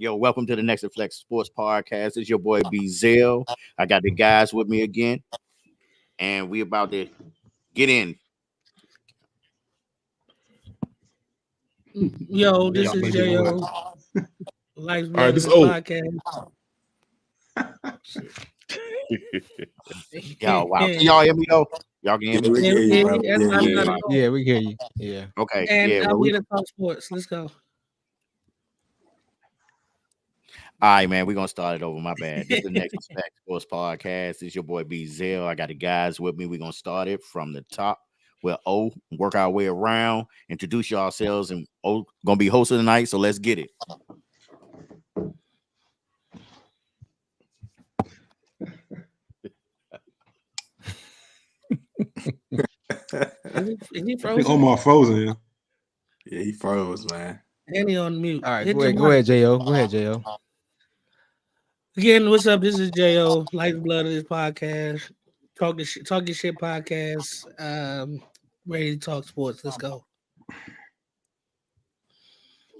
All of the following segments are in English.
Yo, welcome to the Next2Flex Sports Podcast. It's your boy B Zell. I got the guys with me again, and we about to get in. Yo, this is J.O. Life's All right, this podcast. Yo, wow. Can y'all hear me though? Y'all can hear me? Yeah, we hear you. Yeah. Okay. And yeah, I'm here to talk sports. Let's go. All right, man. We're gonna start it over. My bad. This is the Next2Flex Sports Podcast. It's your boy B Zell. I got the guys with me. We're gonna start it from the top. We're work our way around, introduce yourselves, and gonna be hosting tonight. So let's get it. Is he frozen? Omar frozen. Yeah, he froze, man. And he on mute. All right, go ahead, J.O. Go ahead, J.O. Again, what's up? This is J.O. Lifeblood of this podcast. Talk your shit podcast. Ready to talk sports. Let's go.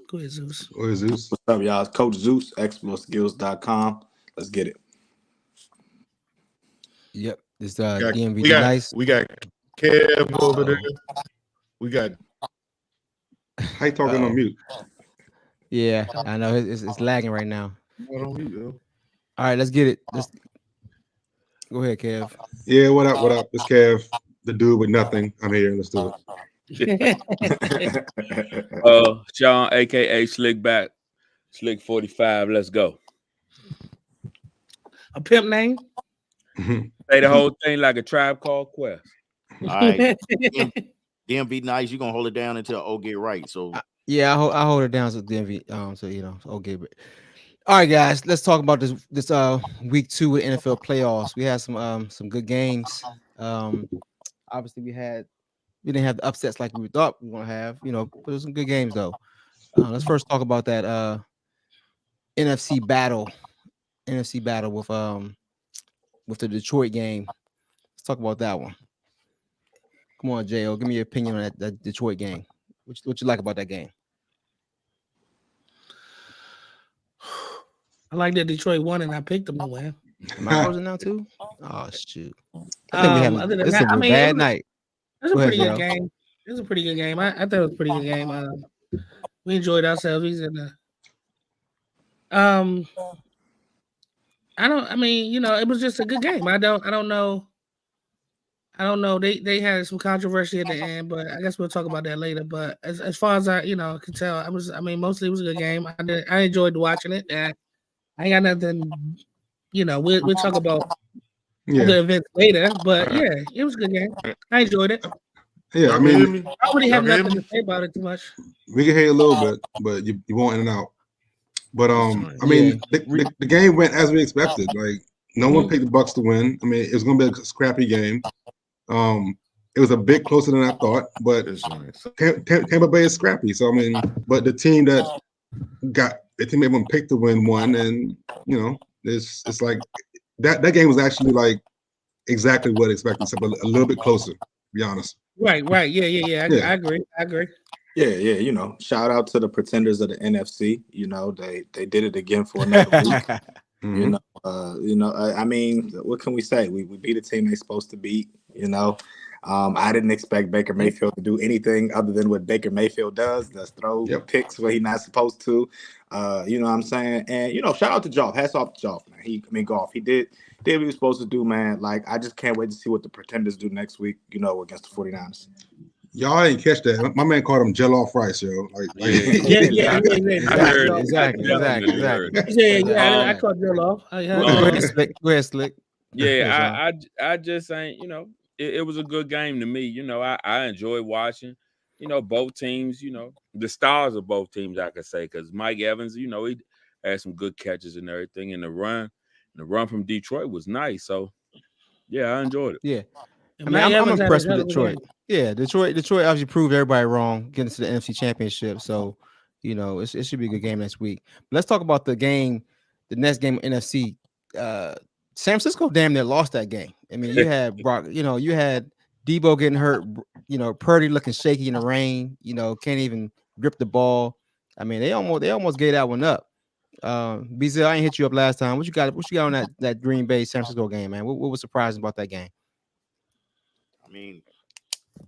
Go ahead, Zeus. What's up, y'all? It's Coach Zeus, exploreskills.com. Let's get it. Yep. It's DMV nice. We got Kev over there. We got how you talking on mute? Yeah, I know it's lagging right now. On mute, yo. All right, let's get it. Go ahead, Kev. Yeah, what up? What up? It's Kev, the dude with nothing. I'm here. Let's do it. Sean, aka Slickback, Slick 45. Let's go. A pimp name? Say the whole thing like a Tribe Called Quest. All right. DMV nice. You're gonna hold it down until O get right. So yeah, I hold it down so DMV. So okay, but all right, guys, let's talk about this week 2 with NFL playoffs. We had some good games. Obviously we didn't have the upsets like we thought we were gonna have, but there's some good games though. Let's first talk about that NFC battle with the Detroit game. Let's talk about that one. Come on, J.O. Give me your opinion on that Detroit game. What you like about that game? I like that Detroit won, and I picked them to win. Am I frozen now too? Oh shoot! I think this is a bad night. It's a pretty good game. It was a pretty good game. I thought it was a pretty good game. We enjoyed ourselves. He's in the it was just a good game. I don't know. They had some controversy at the end, but I guess we'll talk about that later. But as far as I can tell, mostly it was a good game. I enjoyed watching it. I ain't got nothing. We'll talk about the events later. But yeah, it was a good game. I enjoyed it. Yeah, I don't really have nothing to say about it too much. We can hear you a little bit, but you won't in and out. But the game went as we expected. Like no one picked the Bucs to win. I mean, it was going to be a scrappy game. It was a bit closer than I thought, but Tampa Bay is scrappy. So but the team that everyone picked to win won, and it's like that game was actually like exactly what I expected, except a little bit closer. To be honest. Right. Yeah. I agree. Yeah. Shout out to the pretenders of the NFC. They did it again for another week. What can we say? We beat a team they're supposed to beat. I didn't expect Baker Mayfield to do anything other than what Baker Mayfield does. That's throw picks where he's not supposed to. You know what I'm saying? And shout out to Goff. Hats off to Goff, man. Goff. He did what he was supposed to do, man. Like I just can't wait to see what the pretenders do next week. Against the 49ers. Y'all didn't catch that. My man called him jell-off rice, yo. Yeah. Exactly. Yeah, I called jell-off. Go ahead, Slick. Yeah, I just ain't, it was a good game to me. I enjoyed watching, both teams, the stars of both teams, I could say, because Mike Evans, he had some good catches and everything. And the run from Detroit was nice. So, yeah, I enjoyed it. Yeah. I'm impressed with Detroit. Yeah, Detroit obviously proved everybody wrong getting to the NFC Championship. So, it should be a good game next week. But let's talk about the next game of NFC. San Francisco damn near lost that game. I mean, you had Brock, you had Debo getting hurt, Purdy looking shaky in the rain, can't even grip the ball. I mean, they almost gave that one up. BZ, I ain't hit you up last time. What you got? What you got on that Green Bay San Francisco game, man? What was surprising about that game? I mean,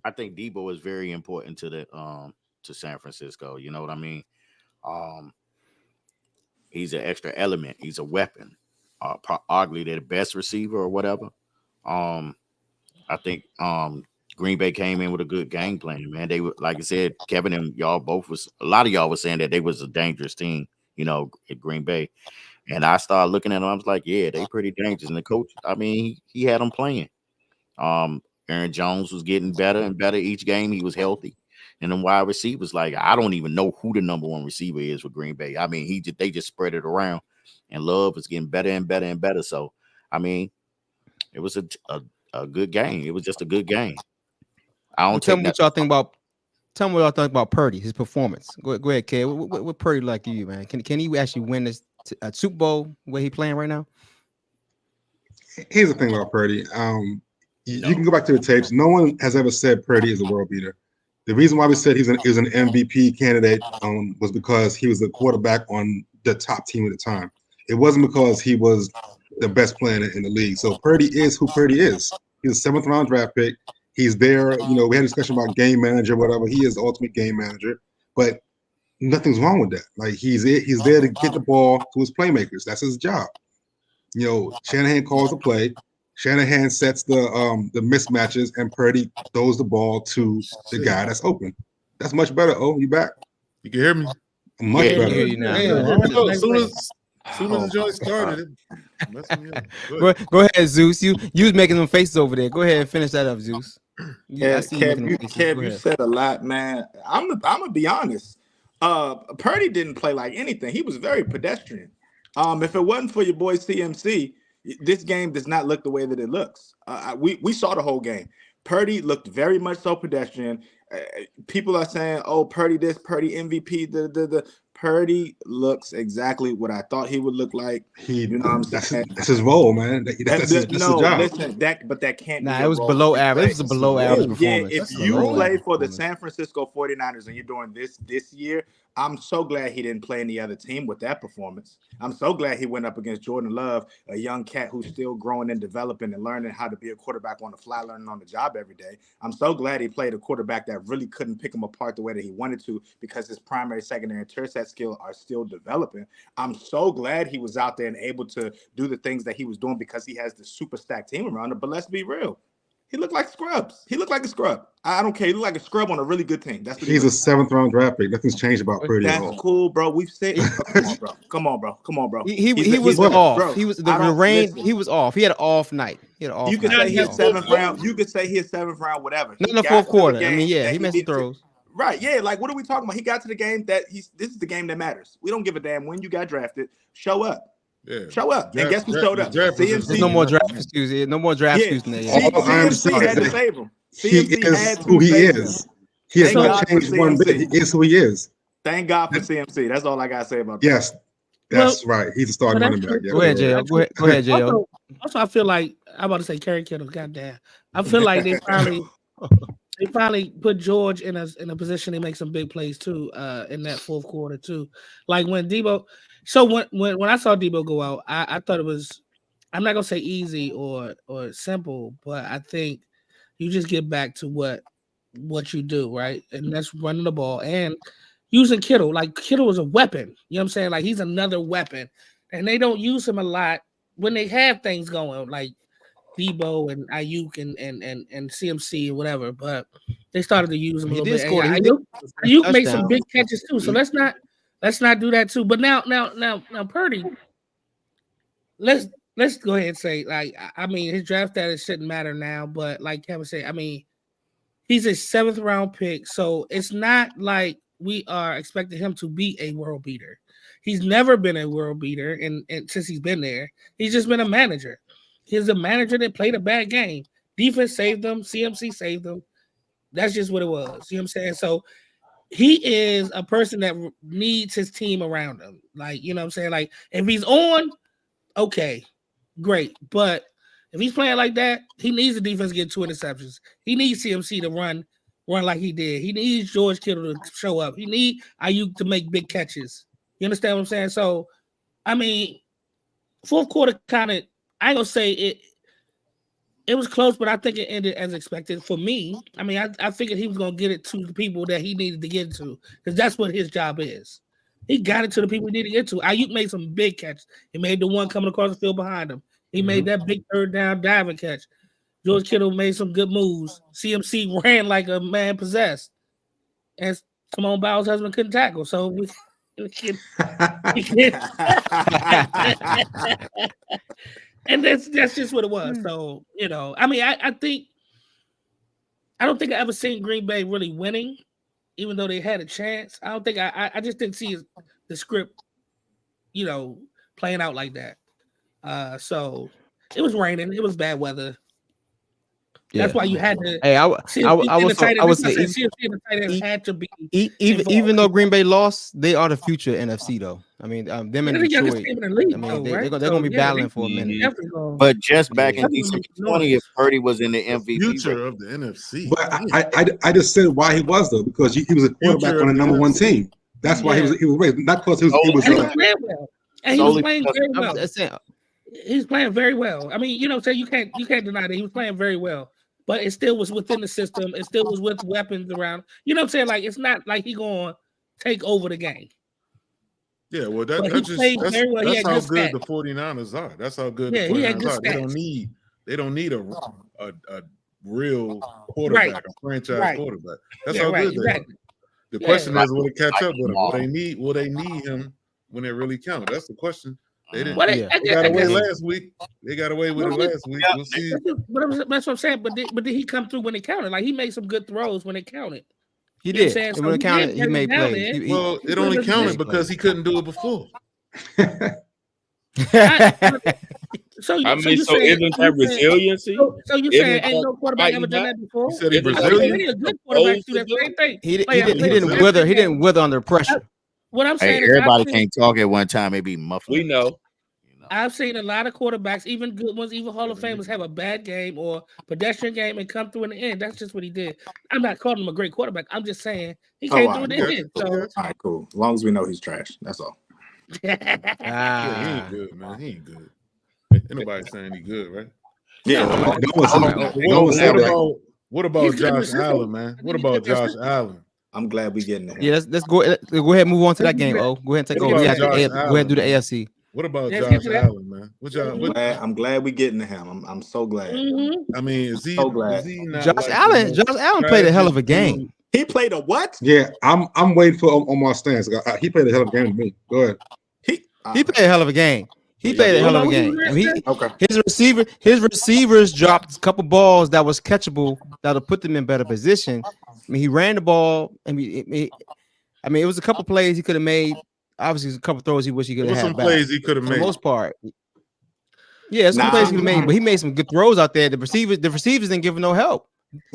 I think Debo is very important to San Francisco. You know what I mean? Um, he's an extra element. He's a weapon. Arguably, they're the best receiver or whatever. Um, I think Green Bay came in with a good game plan, man. They were, like I said, Kevin and y'all both was, a lot of y'all was saying that they was a dangerous team, you know, at Green Bay. And I started looking at them. I was like, yeah, they pretty dangerous. And the coach, I mean, he had them playing. Aaron Jones was getting better and better each game. He was healthy. And then wide receivers, like, I don't even know who the number one receiver is for Green Bay. I mean, they just spread it around, and Love was getting better and better and better. So, I mean, it was a good game. It was just a good game. I don't tell me what y'all think about. Tell me what y'all think about Purdy, his performance. Go ahead, Kid. What Purdy like to you, man? Can he actually win this Super Bowl where he playing right now? Here's the thing about Purdy. You can go back to the tapes. No one has ever said Purdy is a world beater. The reason why we said he was an MVP candidate was because he was the quarterback on the top team at the time. It wasn't because he was the best player in the league. So Purdy is who Purdy is. He's a 7th round draft pick. He's there. You know, we had a discussion about game manager, whatever. He is the ultimate game manager, but nothing's wrong with that. Like he's there to get the ball to his playmakers. That's his job. You know, Shanahan calls the play. Shanahan sets the mismatches, and Purdy throws the ball to the guy that's open. That's much better. Oh, you back? You can hear me? Much better. You now. As soon as the joint started, it messed me up. Go ahead, Zeus. You was making them faces over there. Go ahead and finish that up, Zeus. Yeah, Kev, you said a lot, man. I'm gonna be honest. Purdy didn't play like anything. He was very pedestrian. If it wasn't for your boy CMC, this game does not look the way that it looks. We saw the whole game. Purdy looked very much so pedestrian. People are saying, "Oh, Purdy this, Purdy MVP." The Purdy looks exactly what I thought he would look like. You know what I'm saying? That's his role, man. That's his job. Listen, that can't be. It was below average. It was a below average performance. Yeah, if you play for the San Francisco 49ers and you're doing this year, I'm so glad he didn't play any other team with that performance. I'm so glad he went up against Jordan Love, a young cat who's still growing and developing and learning how to be a quarterback on the fly, learning on the job every day. I'm so glad he played a quarterback that really couldn't pick him apart the way that he wanted to because his primary, secondary, and tertiary skill are still developing. I'm so glad he was out there and able to do the things that he was doing because he has the super stacked team around him. But let's be real. He looked like scrubs. He looked like a scrub. I don't care. He looked like a scrub on a really good team. That's what he's a 7th round draft pick. Nothing's changed about Purdy. That's cool, bro. We've said, come on, bro. He was off. Bro, he was the rain. Listen. He was off. He had an off night. He had an off. You could say he's 7th round. You could say he's 7th round, whatever. Not in the 4th quarter. I mean, yeah, he missed the throws. Right, yeah. Like, what are we talking about? He got to the game that this is the game that matters. We don't give a damn when you got drafted. Show up. Yeah. Show up. And guess who showed up? CMC. There's no more draft excuses. No more draft excuses. CMC had to save him. He is who he is. He has not changed one bit. He is who he is. Thank God for CMC. That's all I gotta say about that. Yes, that's right. He's a starting running back. Go ahead, J.O. Go ahead, J.O. Also, I feel like I'm about to say Kerry Kittle. Goddamn, I feel like they finally put George in a position to make some big plays too. In that 4th quarter too, like when Debo. So when I saw Debo go out, I thought it was. I'm not gonna say easy or simple, but I think you just get back to what you do, right? And that's running the ball and using Kittle. Like Kittle is a weapon. You know what I'm saying? Like he's another weapon. And they don't use him a lot when they have things going, like Debo and Ayuk and CMC or whatever. But they started to use him a little bit. Ayuk made some big catches too. So let's not do that too. But now Purdy, let's go ahead and say, like, I mean, his draft status shouldn't matter now, but like Kevin said, I mean, he's a 7th round pick, so it's not like we are expecting him to be a world beater. He's never been a world beater, and since he's been there, he's just been a manager. He's a manager that played a bad game. Defense saved them. CMC saved them. That's just what it was. You know what I'm saying? So he is a person that needs his team around him. Like, you know what I'm saying? Like, if he's on, okay, great. But if he's playing like that, he needs the defense to get 2 interceptions. He needs CMC to run like he did. He needs George Kittle to show up. He needs Ayuk to make big catches. You understand what I'm saying? So I mean, fourth quarter kind of. I ain't gonna say it. It was close, but I think it ended as expected for me. I mean, I figured he was gonna get it to the people that he needed to get it to, because that's what his job is. He got it to the people he needed to get to. Ayuk made some big catches. He made the one coming across the field behind him. He made that big third down diving catch. George Kittle made some good moves. CMC ran like a man possessed. And Simone Bowles' husband couldn't tackle. So we can and that's just what it was. So, I mean, I don't think I ever seen Green Bay really winning, even though they had a chance. I don't think I just didn't see the script, playing out like that. So it was raining. It was bad weather. That's why you had to. Hey, I would say had to be even though Green Bay lost, they are the future NFC though. I mean, them in Detroit. They're gonna be battling for a minute. But just back in December 20th, Purdy was in the MVP. Future of the NFC. But I just said why he was though, because he was a quarterback on the number one team. That's why he was raised, not because he was playing well. And he was playing very well. He's playing very well. I mean, you can't deny that he was playing very well. But it still was within the system. It still was with weapons around. You know what I'm saying? Like, it's not like he going to take over the game. Yeah, well, that's how good the 49ers are. That's how good the 49ers are. They don't need a real quarterback, a franchise quarterback. That's how good they are. The question is, will they catch up with him? Will they need him when it really counted? That's the question. They didn't. They got away last week. They got away with it last week. We'll see. That's what I'm saying. But did he come through when it counted? Like, he made some good throws when it counted. He did. And when it counted, he made plays. Well, it only counted because he couldn't do it before. So isn't that resiliency? So you saying ain't no quarterback ever done that before? He said he's Brazilian. He a good quarterback do that same thing. He didn't wither under pressure. What I'm saying is everybody can't talk at one time. It be muffled. We know. I've seen a lot of quarterbacks, even good ones, even Hall of Famers, have a bad game or pedestrian game and come through in the end. That's just what he did. I'm not calling him a great quarterback. I'm just saying he came through in the end. So, all right, cool. As long as we know he's trash, that's all. Yeah, he ain't good, man. He ain't good. Ain't nobody saying he good, right? Yeah. What about Josh Allen, man? What about Josh Allen? I'm glad we getting there. Yeah, let's go ahead and move on to that game. Go ahead and take over. Go ahead and do the AFC. What about Josh Allen, man? I'm glad we getting to him. I'm so glad. Mm-hmm. I mean, is he not Josh Allen played a hell of a game. He played a what? Yeah, I'm waiting for Omar Stance. He played a hell of a game to me. Go ahead. He played a hell of a game. He played a hell of a game. I mean, his receivers dropped a couple balls that was catchable that'll put them in better position. I mean, he ran the ball. I mean, it was a couple plays he could have made. Obviously, a couple throws he wish he could have had. Some plays he could have made. For the most part. Yeah, some plays he could have made, but he made some good throws out there. The receivers didn't give him no help.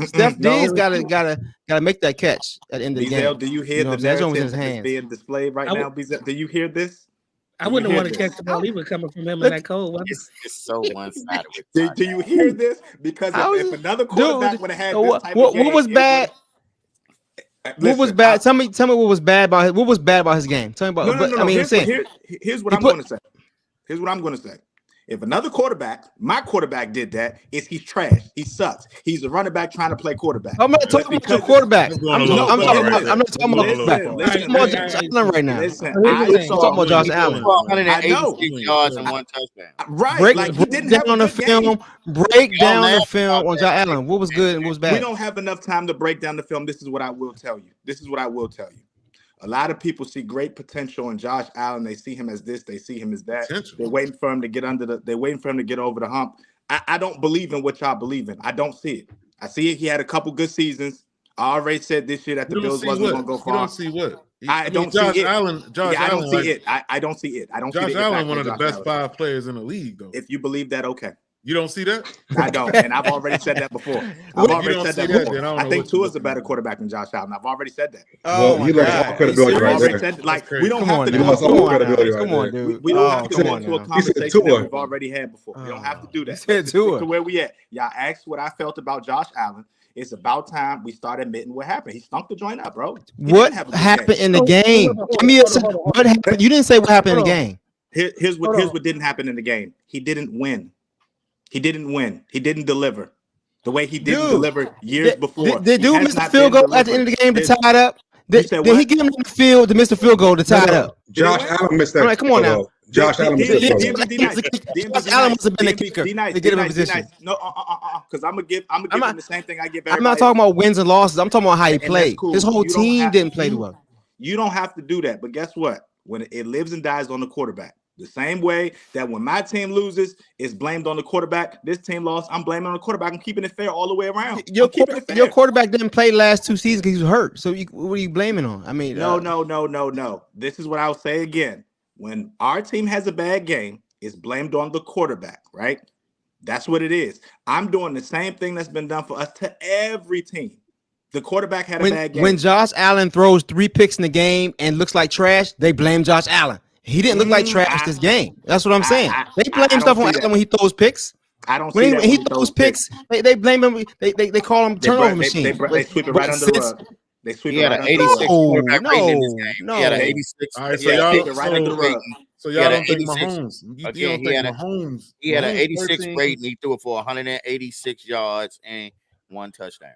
Steph Diggs gotta make that catch at the end of the game. Do you hear the narrative that's being displayed right now? Bizel, do you hear this? I wouldn't want to catch the ball either coming from him in that cold. It's so one-sided. Do you hear this? Because if another quarterback would have had this type of game, what was bad? What was bad? Tell me what was bad about his game. Tell me about. No. Here's what I'm going to say. Here's what I'm going to say. If another quarterback, my quarterback did that, he's trash. He sucks. He's a running back trying to play quarterback. I'm not talking about your quarterback. I'm not talking about Josh Allen right now. I'm talking about Josh Allen. 186 yards and 1 touchdown. Right. Break down on the film. Break down the film on Josh Allen. What was good and what was bad? We don't have enough time to break down the film. This is what I will tell you. A lot of people see great potential in Josh Allen. They see him as this. They see him as that. They're waiting for him to get they're waiting for him to get over the hump. I don't believe in what y'all believe in. I don't see it. I see it. He had a couple good seasons. I already said this year that the Bills wasn't going to go far. You don't see what? I don't see it. I don't see it. I don't see it. Josh Allen, one of the best 5 players in the league, though. If you believe that, okay. You don't see that? I don't, and I've already said that before. I think Tua's a better quarterback than Josh Allen. I've already said that. Well, you lost all credibility right there. We don't have to lost all credibility right there. Dude. We don't have to go into a conversation that we've already had before. We don't have to do that. Said Tua. To where we at? Y'all asked what I felt about Josh Allen. It's about time we start admitting what happened. He stunk the joint up, bro. What happened in the game? Give me what happened. You didn't say what happened in the game. Here's what didn't happen in the game. He didn't win. He didn't deliver the way he didn't deliver years before. Did dude miss the field goal at the end of the game to tie it up? Did he get him in the field to miss the field goal to tie it up? Josh Allen missed that. Come on now. Josh Allen missed that. Josh Allen must have been the kicker to get him in position. No, because I'm gonna give him the same thing I give everybody. I'm not talking about wins and losses. I'm talking about how he played. His whole team didn't play well. You don't have to do that. But guess what? When it lives and dies on the quarterback. The same way that when my team loses, it's blamed on the quarterback. This team lost, I'm blaming on the quarterback. I'm keeping it fair all the way around. Your quarterback didn't play last 2 seasons because he was hurt. So what are you blaming on? I mean, no. This is what I'll say again. When our team has a bad game, it's blamed on the quarterback, right? That's what it is. I'm doing the same thing that's been done for us to every team. The quarterback had a bad game. When Josh Allen throws 3 picks in the game and looks like trash, they blame Josh Allen. He didn't look like trash this game. That's what I'm saying. They blame stuff on Allen when he throws picks. I don't see that when he throws picks. They blame him. They call him turnover machine. They sweep it right under the rug. They sweep it right under the rug. quarterback rating in this game. He had an 86. All right, so y'all right under the rug. So y'all don't think Mahomes? Again, he had an 86 rating. He threw it for 186 yards and 1 touchdown.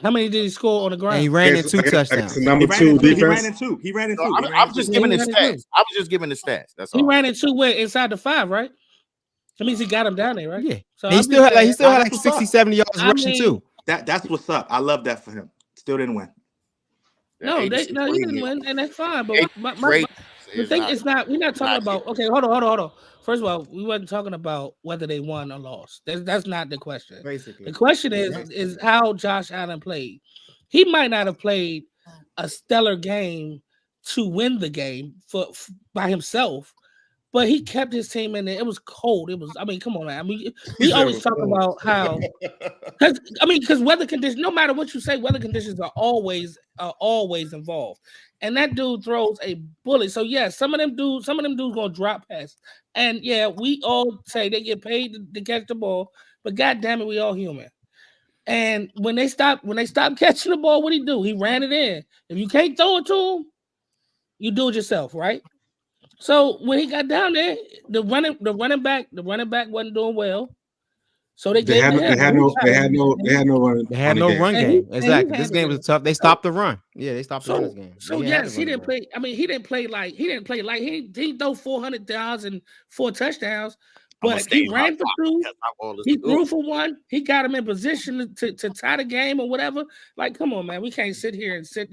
How many did he score on the ground? And he ran in 2 touchdowns. Number 2 defense. He ran in 2. I'm just giving the stats. I was just giving the stats. That's all. He ran in 2 where inside the 5, right? That means he got him down there, right? Yeah. So he still had like 60, 70 yards rushing too. That's what's up. I love that for him. Still didn't win. No, he didn't win, and that's fine. But the thing is not. We're not talking about. Okay, hold on. First of all, we wasn't talking about whether they won or lost. That's not the question. Basically, the question is how Josh Allen played. He might not have played a stellar game to win the game by himself, but he kept his team in there. It was cold. Come on, man. We always talk about how, because weather conditions, no matter what you say, weather conditions are always involved. And that dude throws a bullet. So yeah, some of them dudes gonna drop pass. And yeah, we all say they get paid to catch the ball, but god damn it, we all human. And when they stop catching the ball, what he do? He ran it in. If you can't throw it to him, you do it yourself, right? So when he got down there, the running back wasn't doing well. So they had no run game. Exactly. This game was tough. They stopped the run. Yeah, they stopped the run this game. So yes, he didn't play. I mean, he didn't play like he throw 400 yards and 4 touchdowns. But he ran for 2. He threw for 1. He got him in position to tie the game or whatever. Like, come on, man. We can't sit here and say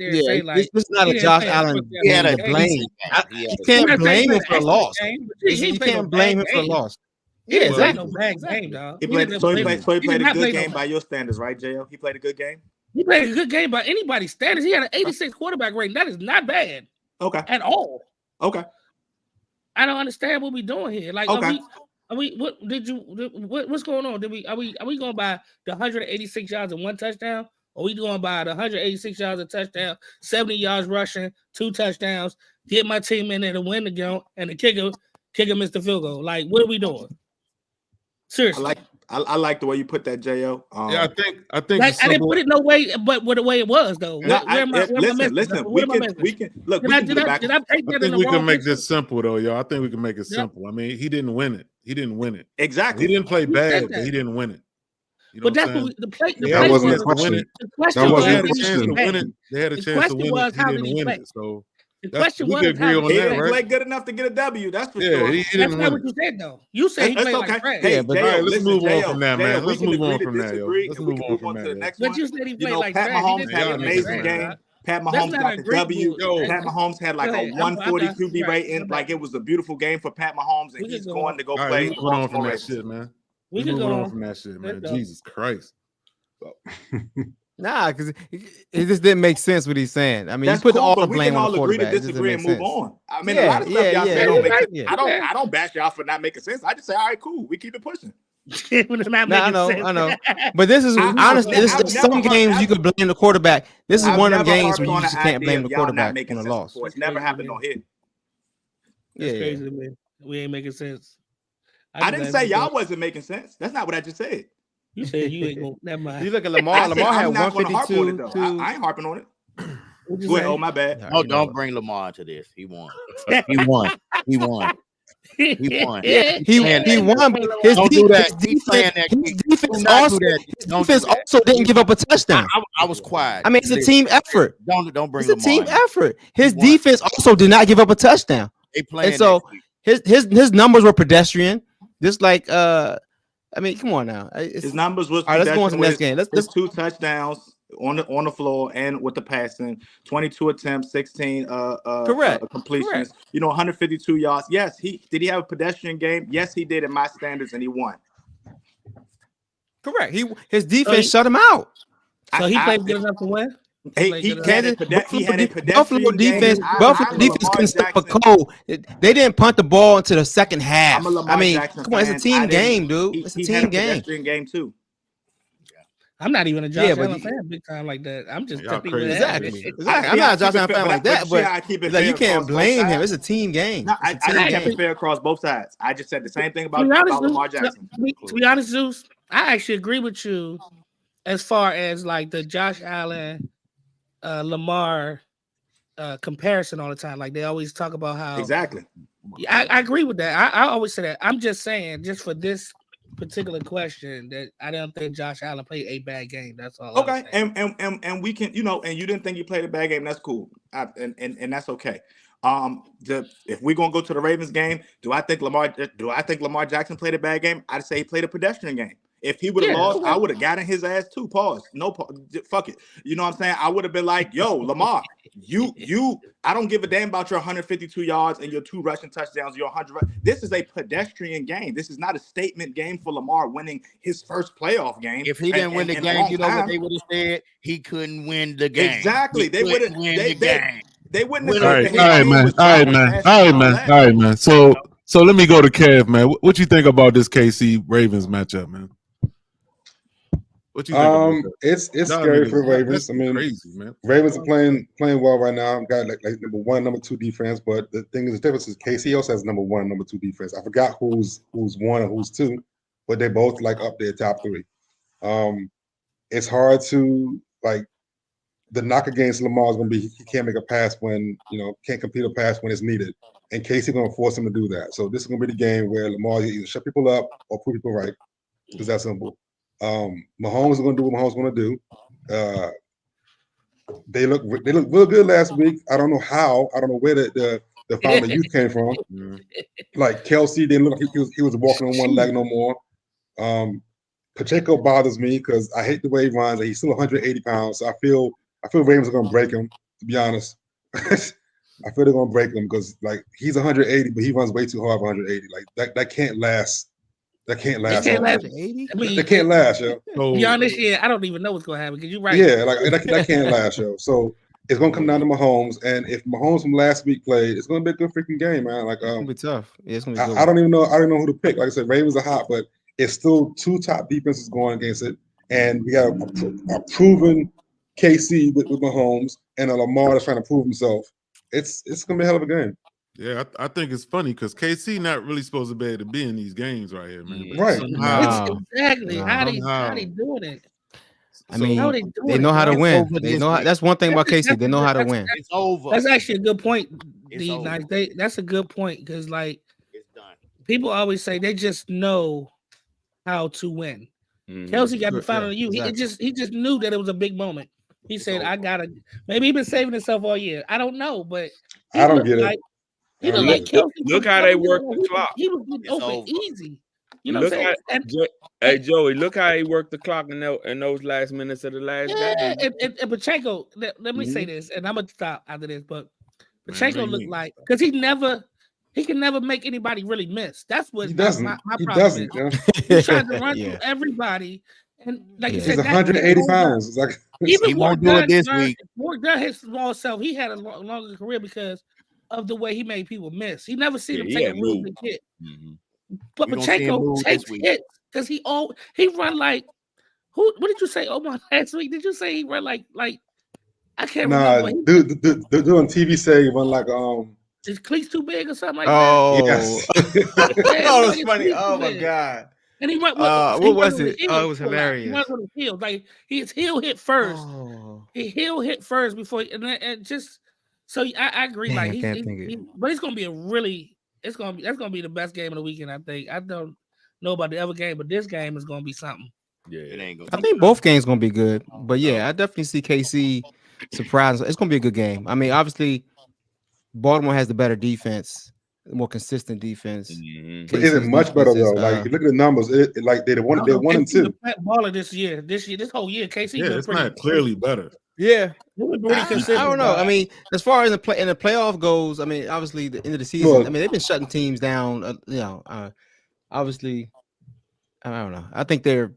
like this is not a Josh Allen game to blame. You can't blame him for a loss. You can't blame him for a loss. Yeah, exactly. No bad game, dog. He played a good game by your standards, right, JL? He played a good game. He played a good game by anybody's standards. He had an 86 quarterback rating. That is not bad. Okay. At all. Okay. I don't understand what we're doing here. Like, what's going on? Are we going by the 186 yards and 1 touchdown? Or are we going by the 186 yards and touchdown, 70 yards rushing, 2 touchdowns, get my team in there to win the game, and the kicker missed the field goal? Like, what are we doing? Seriously. I like the way you put that, Jo. Yeah, I think like, I didn't put it no way, but the way it was though. Listen. We can look. I think we can make this simple though, y'all. I think we can make it simple. I mean, he didn't win it. Exactly. He didn't play bad, but he didn't win it. You know but that's what the play. That wasn't the question. That wasn't the question. They had a chance to win it. He didn't win it. So. The question was, he didn't play good enough to get a W. That's for sure. That's not what you said, though. You said he played like trash. Hey, but let's move on from that, man. Let's move on from that, yo. Let's move on to the next one. But you said he played like trash. Pat Mahomes had an amazing game. Pat Mahomes got the W. Pat Mahomes had like a 140 QB rating. Like it was a beautiful game for Pat Mahomes, and he's going to go play. Moving on from that shit, man. We can go on from that shit, man. Jesus Christ. Nah, because it just didn't make sense what he's saying. I mean, you put all the blame on the quarterback. We can all agree to disagree and move on. I mean, a lot of stuff y'all say don't make sense. I don't bash y'all for not making sense. I just say, all right, cool. We keep it pushing. I know. But this is honestly, some games you could blame the quarterback. This is one of the games where you just can't blame the quarterback on a loss. It's never happened on here. That's crazy, man. We ain't making sense. I didn't say y'all wasn't making sense. That's not what I just said. You said you ain't gonna. Never mind. You look at Lamar. Lamar had 152. I ain't harping on it. Go ahead. Oh, my bad. No, don't bring Lamar to this. He won. He won. He won. Yeah, he won. But his defense also didn't give up a touchdown. I was quiet. I mean, it's a team effort. Don't bring it's a team in. effort. His defense also did not give up a touchdown. They playing and so his numbers were pedestrian. Just like I mean, come on now. His numbers was all right. Let's go on to the next game. Let's 2 touchdowns on the floor and with the passing, 22 attempts, 16 completions. Correct. 152 yards. Yes, did he have a pedestrian game? Yes, he did in my standards, and he won. Correct. His defense shut him out. So he played good enough to win. He had a pedestrian Buffalo defense. Buffalo defense couldn't stop a cold. They didn't punt the ball into the second half. I mean, come on, it's a team game, dude. It's a team game. Pedestrian game too. I'm not even a Josh Allen fan big time like that. I'm just exactly. I'm not a Josh Allen fan like that, but like, you can't blame him. It's a team game. No, I kept it fair across both sides. I just said the same thing about Lamar Jackson. To be honest, Zeus, I actually agree with you as far as like the Josh Allen, Lamar comparison all the time. Like they always talk about how exactly. I agree with that. I always say that. I'm just saying, just for this particular question, that I don't think Josh Allen played a bad game. That's all. Okay, and we can, and you didn't think he played a bad game. That's cool, and that's okay. If we're gonna go to the Ravens game, do I think Lamar Jackson played a bad game? I'd say he played a pedestrian game. If he would have lost, I would have gotten his ass too. Pause. No, fuck it. You know what I'm saying? I would have been like, yo, Lamar, I don't give a damn about your 152 yards and your 2 rushing touchdowns, your 100. This is a pedestrian game. This is not a statement game for Lamar winning his first playoff game. If he didn't win the game, you know what they would have said? He couldn't win the game. Exactly. They would have win the game. They wouldn't have. All right, man. So let me go to Kev, man. What you think about this KC Ravens matchup, man? What you think? It's scary for Ravens. I mean, crazy, man. Ravens are playing well right now. Got like number 1, number 2 defense, but the thing is, the difference is KC also has number 1, number 2 defense. I forgot who's 1 and who's 2, but they're both like up there top 3. It's hard to like the knock against Lamar is going to be he can't make a pass when can't complete a pass when it's needed, and KC going to force him to do that. So this is going to be the game where Lamar either shut people up or prove people right. It's that simple. Mahomes is going to do what Mahomes is going to do. They look real good last week. I don't know how. I don't know where the fountain of youth came from. Like Kelsey didn't look like he was walking on one leg no more. Pacheco bothers me because I hate the way he runs. He's still 180 pounds. So I feel Ravens are going to break him. To be honest, I feel they're going to break him because like he's 180, but he runs way too hard for 180. Like that can't last. That can't last. That can't last, yo. To be honest, I don't even know what's gonna happen because you're right. Yeah, like that can't last, yo. So it's gonna come down to Mahomes, and if Mahomes from last week played, it's gonna be a good freaking game, man. Like, it's gonna be tough. Yeah, it's gonna be I don't even know. I don't know who to pick. Like I said, Ravens are hot, but it's still 2 top defenses going against it, and we got a proven KC with Mahomes and a Lamar that's trying to prove himself. It's gonna be a hell of a game. Yeah, I think it's funny because KC not really supposed to be able to be in these games right here, man. Right. Exactly. How they doing it? I mean, they know how to win. They know that's one thing about KC. They know how to win. It's over. That's actually a good point, D. Like that's a good point because like it's done. People always say they just know how to win. Kelsey got the final you. Exactly. He just knew that it was a big moment. He said, "I gotta." Maybe he been saving himself all year. I don't know, but I don't get it. He looked like Kelsey. Look how they work the clock. He was getting open easy. You know what I'm saying? Hey Joey, look how he worked the clock in those last minutes of the last game. And Pacheco, let me say this, and I'm gonna stop after this, but Pacheco looked like because he can never make anybody really miss. That's what my problem is. He tried to run through everybody, and like you said, he's 180 pounds. It's like even he won't do it this week. Ward done his small self. He had a longer career because of the way he made people miss. He never seen him take a really big hit. But Pacheco takes hits because he run like who? What did you say? Omar last week? Did you say he run like I can't remember. Dude on TV say he run like his cleats too big or something like that. Yes. Oh, that's funny. Oh my god. And he went. What was it? Oh, it was hilarious. He went with his heel. Like his heel hit first. His heel hit first before, and just. So I agree. Like but it's gonna be a really that's gonna be the best game of the weekend. I think. I don't know about the other game, but this game is gonna be something. Yeah, it ain't gonna. I think both games gonna be good, but yeah, I definitely see KC surprising. It's gonna be a good game. I mean, obviously, Baltimore has the better defense, more consistent defense. Mm-hmm. But is it much better though? Like, you look at the numbers. Like they're 1 and 2. Baller this whole year. KC, yeah, it's not clearly better. Yeah, pretty consistent. I don't know. I mean, as far as the playoff goes, I mean, obviously the end of the season. Well, I mean, they've been shutting teams down. Obviously, I don't know. I think they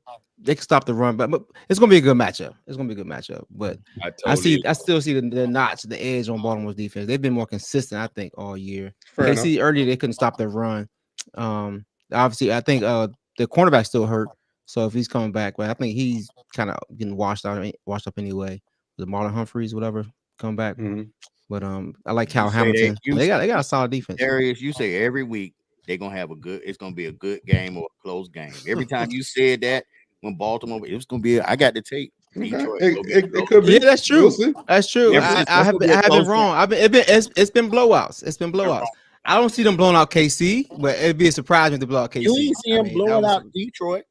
can stop the run, but it's gonna be a good matchup. It's gonna be a good matchup. But I still see the notch, the edge on Baltimore's defense. They've been more consistent, I think, all year. KC earlier they couldn't stop their run. Obviously, I think the cornerback's still hurt. So if he's coming back, but I think he's kind of getting washed up anyway. The Marlon Humphreys, whatever, come back. Mm-hmm. But I like Cal Hamilton. They got a solid defense. Darius, you say every week they're gonna have it's gonna be a good game or a close game. Every time you said that when Baltimore, it was gonna be. I got the tape. Detroit. It could be. Yeah, that's true. That's true. I have been wrong. It's been blowouts. It's been blowouts. I don't see them blowing out KC, but it'd be a surprise if they blow out KC. You ain't see them blowing out Detroit.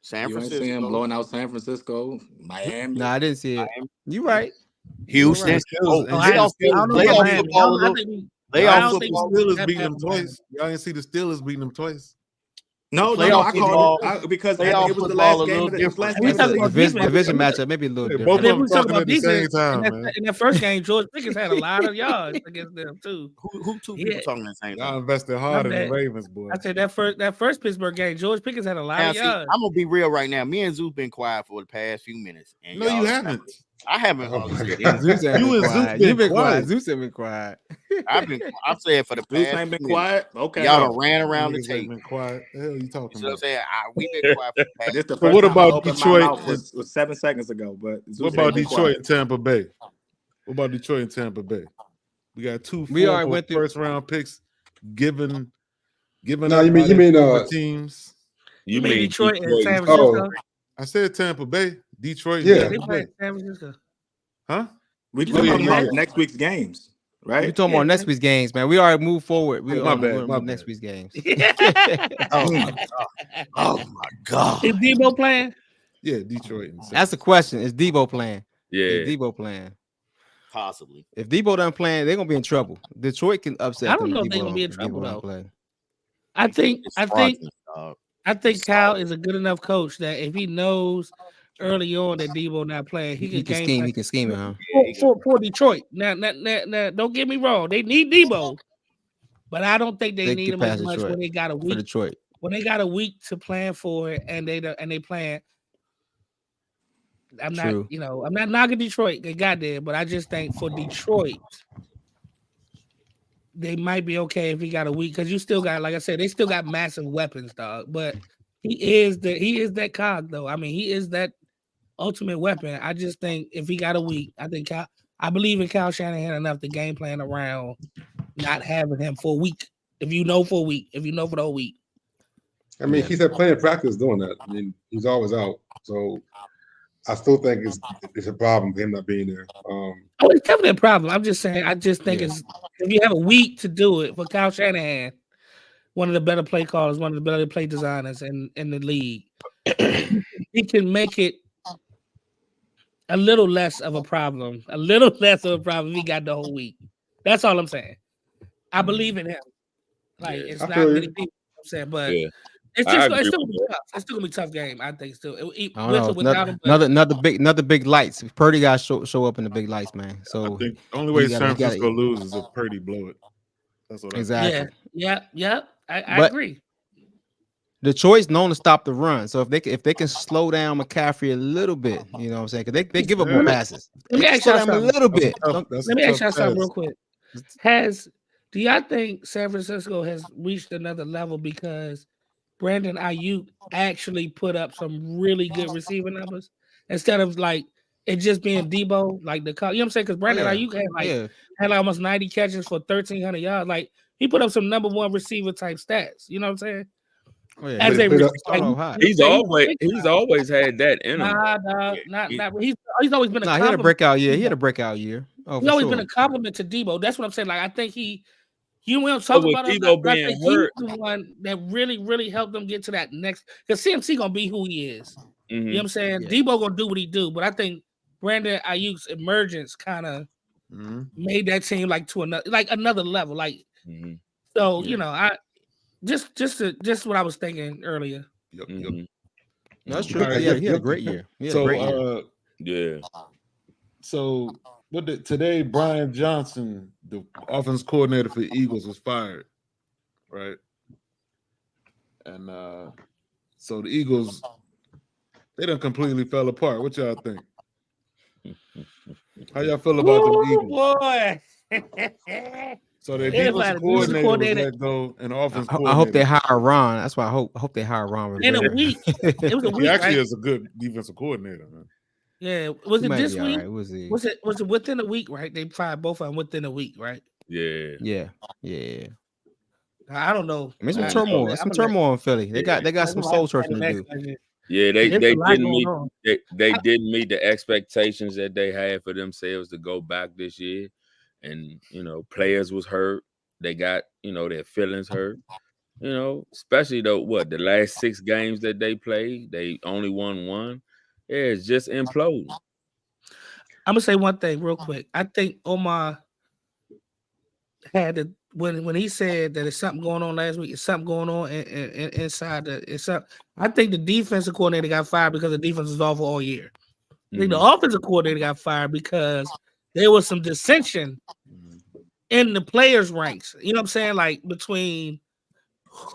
San Francisco. You ain't see him blowing out San Francisco, Miami. No, I didn't see it. You right. Houston. Lay off football. Steelers beating them twice. Y'all didn't see the Steelers beating them twice. No, I called it because it was the last game of the division matchup. Maybe a little different. Both of them talking at the same time. In that first game, George Pickens had a lot of yards against them too. Who two people talking at the same time? Y'all invested hard in the Ravens, boy. I said that first Pittsburgh game, George Pickens had a lot of yards. I'm gonna be real right now. Me and Zeus been quiet for the past few minutes. And no, you haven't. I haven't. You've been quiet. Zeus have been quiet. I've said for the past. Zeus ain't been quiet. Okay, y'all ran around the tape. Been quiet. The hell you talking about? I'm saying we've been quiet for the past. So what about Detroit? Was 7 seconds ago, but what about Detroit and Tampa Bay? What about Detroit and Tampa Bay? We got two. We already went through first round picks. Given. No, you mean teams. You mean Detroit and San Francisco? I said Tampa Bay, Detroit. Yeah, they play San Francisco. Huh? We talking about next week's games, right? We talking about next week's games, man. We already moved forward. My bad. Next week's games. Oh my god! Is Debo playing? Yeah, Detroit. That's the question. Is Debo playing? Yeah, is Debo playing? Possibly. If Debo doesn't play, they're gonna be in trouble. Detroit can upset. I don't know if they're gonna be in trouble though. I think Cal is a good enough coach that if he knows early on that Debo not playing, he can scheme. He can scheme it, huh? For Detroit. Now, don't get me wrong. They need Debo, but I don't think they need him as much when they got a week. For Detroit. When they got a week to plan for it, and they plan. I'm not knocking Detroit. They got there, but I just think for Detroit, they might be okay if he got a week because you still got, like I said, they still got massive weapons, dog. But he is that cog though. I mean, he is that ultimate weapon. I just think if he got a week, I believe in Kyle Shanahan enough to game plan around not having him for a week. If you know for the whole week. I mean, he's had plenty of practice doing that. I mean, he's always out, so I still think it's a problem for him not being there. It's definitely a problem. I'm just saying. I just think it's if you have a week to do it for Kyle Shanahan, one of the better play callers, one of the better play designers in the league, he can make it a little less of a problem. If he got the whole week. That's all I'm saying. I believe in him. Like it's not many people. I'm saying, but. Yeah. It's still gonna be tough. It's still gonna be a tough game. I think still. Another big lights. If Purdy got show up in the big lights, man. So I think the only way San Francisco loses is if Purdy blow it. That's what exactly. Yeah. I agree. Detroit's known to stop the run. So if they can slow down McCaffrey a little bit, you know what I'm saying? Because they give up more passes. Let me ask you something. A little bit. Let me ask you something real quick. Do y'all think San Francisco has reached another level because Brandon Ayuk actually put up some really good receiving numbers instead of like it just being Debo, like you know what I'm saying? Because Brandon Ayuk had almost 90 catches for 1,300 yards. Like he put up some number one receiver type stats. You know what I'm saying? Oh, yeah. He's always had that in him. He's always been he had a breakout year. He had a breakout year. He's always been a compliment to Debo. That's what I'm saying. Like I think he You want to talk about him? I think he's the one that really helped them get to that next. Because CMC gonna be who he is. You know what I'm saying? Yeah. Debo gonna do what he do, but I think Brandon Ayuk's emergence kind of made that team like to another level. Like, so you know, I just what I was thinking earlier. Yep. No, that's true. Right, he had a great year. Yeah. So today Brian Johnson, the offense coordinator for the Eagles, was fired, right? And so the Eagles, they done completely fell apart. What y'all think? How y'all feel about the Eagles? Boy. So their defensive coordinator was let go, and offense coordinator. I hope they hire Ron. That's why I hope they hire Ron. In a week. It was a week. He actually is a good defensive coordinator, man. Yeah, was it this week? Right. Was it within a week? Right, they fired both of them within a week, right? Yeah. I don't know. I mean, some turmoil. Some turmoil in Philly. They got some soul searching to do. Yeah, they didn't meet the expectations that they had for themselves to go back this year, and players was hurt. They got their feelings hurt. Especially the last 6 games that they played, they only won 1. Yeah, it's just imploding. I'm gonna say one thing real quick. I think Omar had when he said that there's something going on last week. It's something going on inside I think the defensive coordinator got fired because the defense was awful all year. I think the offensive coordinator got fired because there was some dissension in the players' ranks. You know what I'm saying? Like between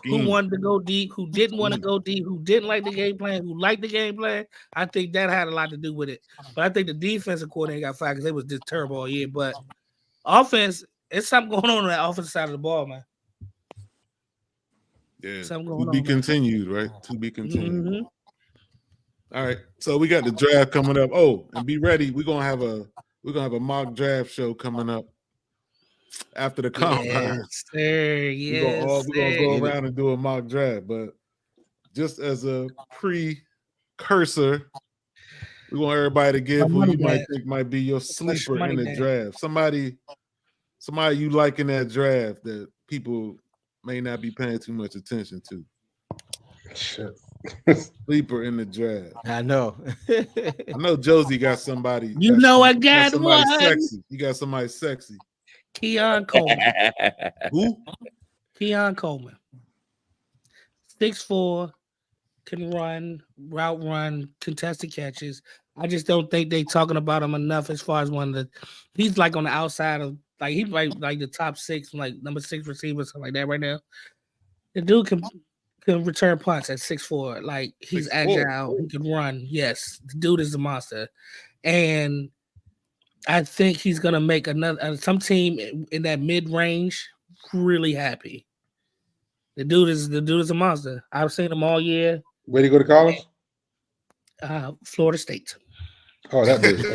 who wanted to go deep, who didn't want to go deep, who didn't like the game plan, who liked the game plan. I think that had a lot to do with it. But I think the defensive coordinator got fired because they was just terrible all year. But offense, it's something going on that offensive side of the ball, man. Yeah, to be continued, right? To be continued. All right, so we got the draft coming up. Oh, and be ready. We're gonna have a mock draft show coming up after the combine. We're gonna go around and do a mock draft, but just as a precursor, we want everybody to give who you might think might be your sleeper in the draft. Somebody you like in that draft that people may not be paying too much attention to. Shit. Sleeper in the draft. I know. I know Josie got somebody. I got somebody one. Sexy. You got somebody sexy. Keon Coleman. Who? Keon Coleman. 6'4", can route run, contested catches. I just don't think they talking about him enough as far as he's like on the outside of he's like the top 6, like number 6 receiver, something like that right now. The dude can return punts at 6'4". Like he's 6'4". Agile, he can run. Yes, the dude is a monster. And I think he's gonna make some team in that mid-range really happy. The dude is a monster. I've seen him all year. Where'd he go to college? Florida State. Oh, that bitch.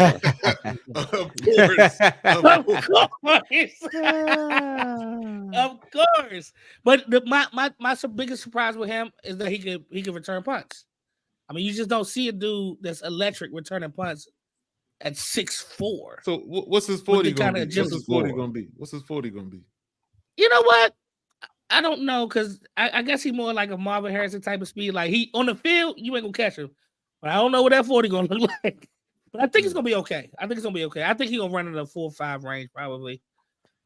Of course. But my biggest surprise with him is that he could return punts. I mean, you just don't see a dude that's electric returning punts at 6'4". So what's his 40 gonna be? What's his 40 gonna be? You know what? I don't know, because I guess he's more like a Marvin Harrison type of speed. Like he on the field, you ain't gonna catch him. But I don't know what that 40 gonna look like. But I think it's gonna be okay. I think he's gonna run in the 4-5 range probably.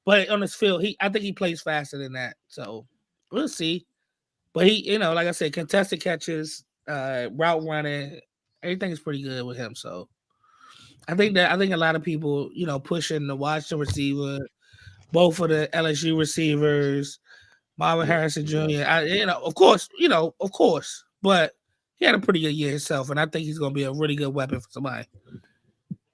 But on his field, I think he plays faster than that. So we'll see. But he, like I said, contested catches, route running, everything is pretty good with him. So I think a lot of people, pushing the Washington receiver, both of the LSU receivers, Marvin Harrison Jr. Of course. But he had a pretty good year himself, and I think he's going to be a really good weapon for somebody.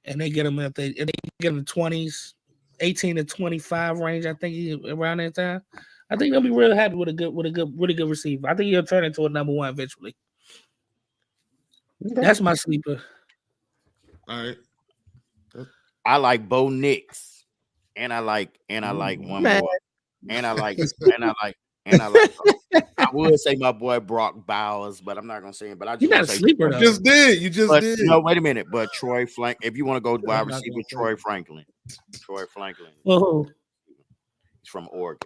And they get him if they get him the 20s, 18 to 25 range. I think he around that time. I think they'll be real happy with a really good receiver. I think he'll turn into a number 1 eventually. That's my sleeper. All right. I like Bo Nix, and I like one more, and I like. I would say my boy Brock Bowers, but I'm not gonna say him. But I just not a sleeper. You just did. No, wait a minute. But Troy Franklin. If you want to go wide receiver, Troy Franklin. Oh, He's from Oregon.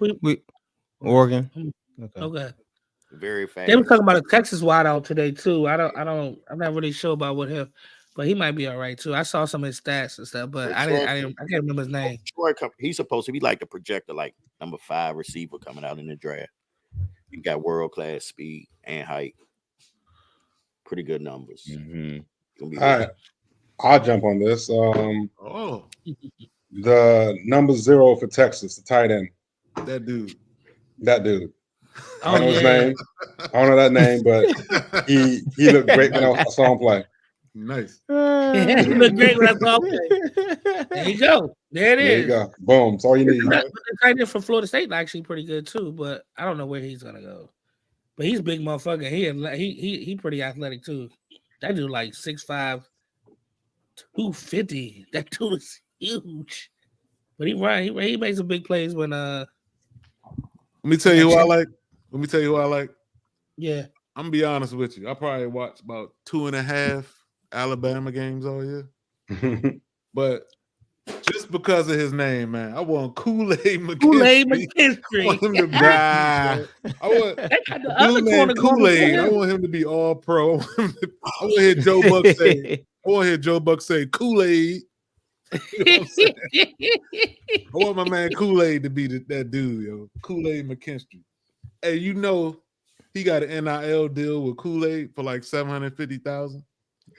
Oregon. Okay. Very fast. They were talking about a Texas wideout today too. I'm not really sure about what him, but he might be all right too. I saw some of his stats and stuff, but I can't remember his name. He's supposed to be like the projector, like number 5 receiver coming out in the draft. He got world-class speed and height. Pretty good numbers. All right. I'll jump on this. The number 0 for Texas, the tight end. That dude. I don't know his name. I don't know that name, but he looked great when I saw him play. Nice. He looked great when I saw him play. There you go. There you go. Boom. That's all you need. The tight end from Florida State actually pretty good too, but I don't know where he's gonna go. But he's a big motherfucker. He pretty athletic too. That dude like 6'5", 250. That dude is huge. But he makes some big plays when Let me tell you who I like. Yeah. I'm gonna be honest with you. I probably watched about 2.5 Alabama games all year. But just because of his name, man, I want Kool-Aid McKinstry. I want him to be. I want Kool-Aid. I want him to be all pro. I want to hear Joe Buck say. I want to hear Joe Buck say Kool-Aid. You know I want my man Kool-Aid to be that dude, yo. Kool-Aid McKinstry. Hey, you know he got an NIL deal with Kool-Aid for like $750,000.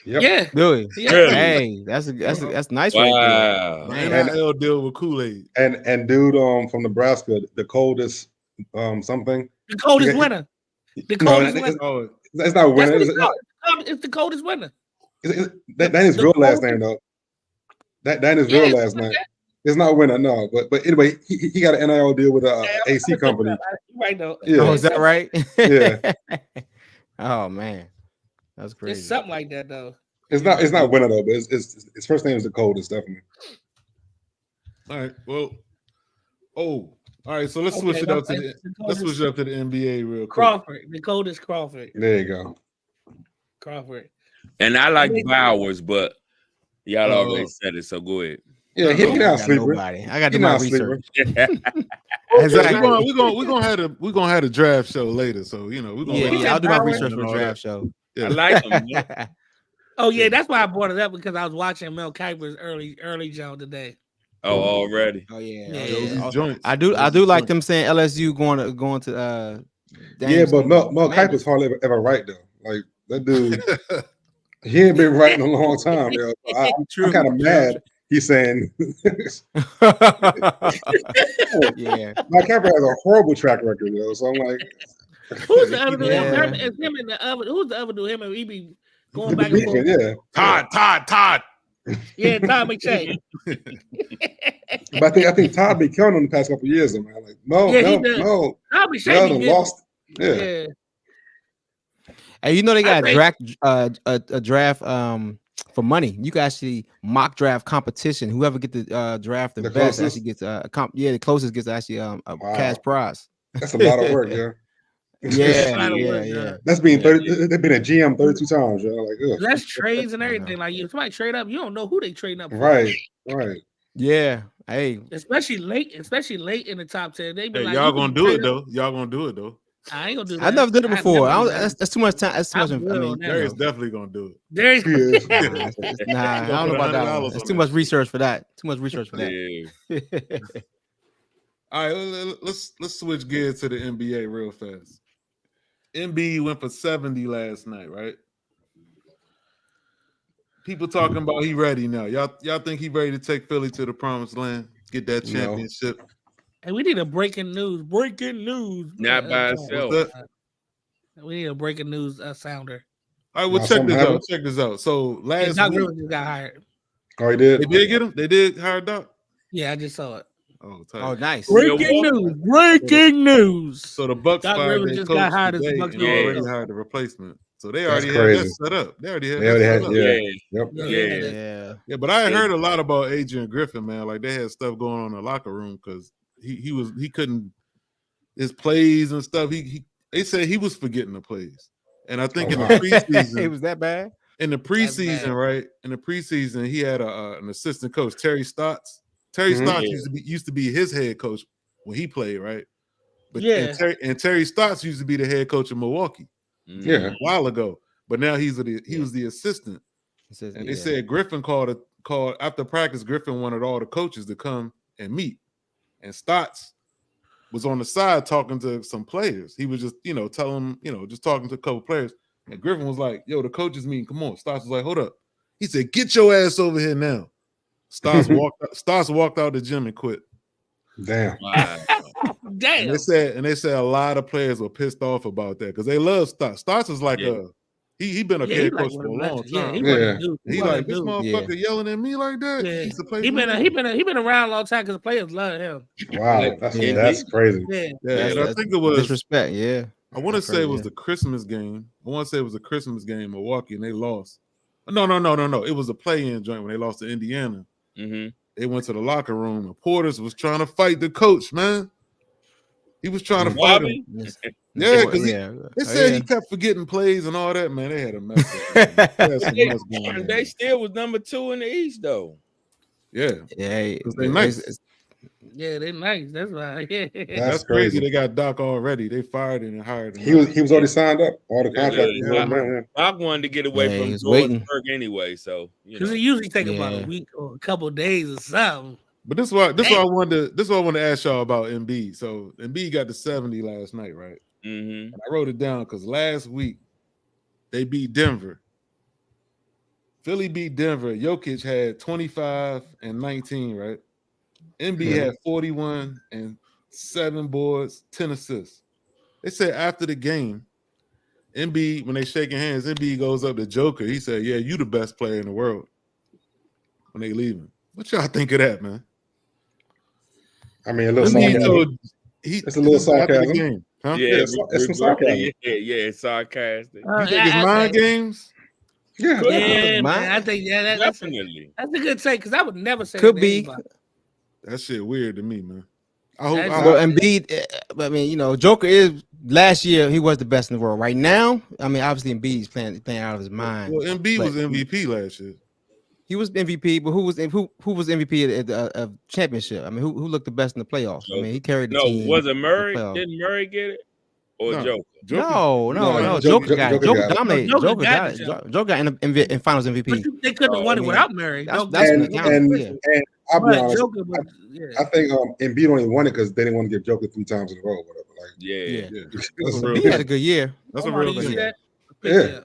Yep. Yeah. Really? Yeah. Hey, that's nice right there. NIL deal with Kool-Aid. And dude from Nebraska, the coldest something. The coldest winner. The coldest winner. It's not winner. It's the coldest winner. That is his real last name though. That is his real last name. It's not winner, no. But anyway, he got an NIL deal with a AC company. Right though. Yeah. Oh, is that right? Yeah. Oh man, that's crazy. It's something like that though. It's not winner though, but his first name is the coldest, definitely. All right. Well. All right. So let's switch it up to the NBA real quick. Crawford, the coldest Crawford. There you go. Crawford. And I like Bowers, but y'all already said it, so go ahead. Yeah, he not sleeper. I got to do my research. Exactly. We're gonna have a draft show later, so we're gonna. I'll do my research for the draft show. Yeah. I like him. Yeah. Oh yeah, that's why I brought it up because I was watching Mel Kiper's early show today. Oh, already. Oh yeah. I do like them saying LSU going to. Yeah, but Mel Kiper's hardly ever right though. Like that dude. He ain't been right in a long time, yo. I'm kind of mad. He's saying, yeah, my Kiper has a horrible track record, yo. So I'm like, who's the other dude? It's him and the other. Who's the other dude? Him and he be going back and forth. Yeah, Todd. Yeah, Todd McShay. But I think Todd been killing him the past couple of years, though, man. Like, no. Todd McShay lost. Yeah. Hey, they got a draft for money. You can actually mock draft competition. Whoever get the draft the best actually gets the closest gets actually a cash prize. That's a lot of work, yeah. Yeah. That's being 30. They've been a GM 32 times, yo. Like, that's trades and everything. Like, if somebody trade up, you don't know who they trading up for. Right. Yeah. Hey, especially late in the top 10. They be like, y'all gonna do it though. Y'all gonna do it though. I ain't gonna do that. I never did it before. That's too much time. That's too much. Darius definitely gonna do it. Darius, nah, I don't know about that one. It's too much research for that. Yeah. All right, let's switch gears to the NBA real fast. Embiid went for 70 last night, right? People talking about he ready now. Y'all think he ready to take Philly to the promised land, get that championship? And we need a breaking news. Not by itself. We need a breaking news sounder. All right, well, check this out. So last Doc week, Rivers just got hired. Oh, he did? They did get him? They did hire Doc? Yeah, I just saw it. Oh, nice. Breaking news. So the Bucks Doc Rivers just got hired as the Bucks. Already hired the replacement. So they already had that set up. They already had that set up. Yeah. But I heard a lot about Adrian Griffin, man. Like they had stuff going on in the locker room because he couldn't his plays and stuff. They said he was forgetting the plays. And I think in the preseason it was that bad. In the preseason, right? In the preseason, he had an assistant coach, Terry Stotts. Terry Stotts used to be his head coach when he played, right? But yeah, and Terry Stotts used to be the head coach of Milwaukee, a while ago. But now he was the assistant. And they said Griffin called after practice. Griffin wanted all the coaches to come and meet, and Stotts was on the side talking to some players. He was just, telling them, just talking to a couple players. And Griffin was like, "Yo, the coaches meeting. Come on." Stotts was like, "Hold up." He said, "Get your ass over here now." Stotts walked out the gym and quit. Damn. Wow. Damn. And they said a lot of players were pissed off about that because they love Stotts. Stotts is like he been a head coach for a long time. He like this motherfucker yelling at me like that. Yeah. He been around a long time because the players love him. Wow, that's crazy. Yeah, I think it was disrespect. Yeah, I want to say it was the Christmas game. Milwaukee, and they lost. No. It was a play-in joint when they lost to Indiana. Mm-hmm. They went to the locker room, and Portis was trying to fight the coach, man. He was trying to fight him. Yeah, because they said he kept forgetting plays and all that, man. They had a mess. They still was number 2 in the East, though. Yeah. They nice. Yeah, they nice. That's right. Yeah. That's crazy. They got Doc already. They fired him and hired him. He was already signed up. All the contracts. Doc wanted to get away from Georgesburg anyway, so because it usually take about a week or a couple of days or something. But this is why I wanted to ask y'all about Embiid. So Embiid got to 70 last night, right? Mm-hmm. And I wrote it down because last week they beat Denver. Philly beat Denver. Jokic had 25 and 19, right? Embiid had 41 and 7 boards, 10 assists. They said after the game, Embiid, when they shaking hands, Embiid goes up to Joker. He said, "Yeah, you the best player in the world." When they leaving, what y'all think of that, man? I mean, a little sarcasm. It's a little sarcasm. Game, huh? Yeah, it's some sarcasm. Yeah, it's sarcastic. You think it's mind games? Yeah, I think definitely. That's a good take because I would never say could be. Anybody. That shit weird to me, man. Embiid. I mean, Joker is last year he was the best in the world. Right now, I mean, obviously Embiid's playing out of his mind. Well, Embiid was MVP last year. He was MVP, but who was MVP at the championship? I mean, who looked the best in the playoffs? I mean, he carried the team. Was it Murray? Didn't Murray get it? Or Joker? No. Joker got it. Joker dominated. Joker got it. Joker got in Finals MVP. But they couldn't have won it without Murray. And I'll be honest. I think Embiid only won it because they didn't want to give Joker 3 times in a row. Whatever. Like, he had a good year. That's a real thing. Yeah.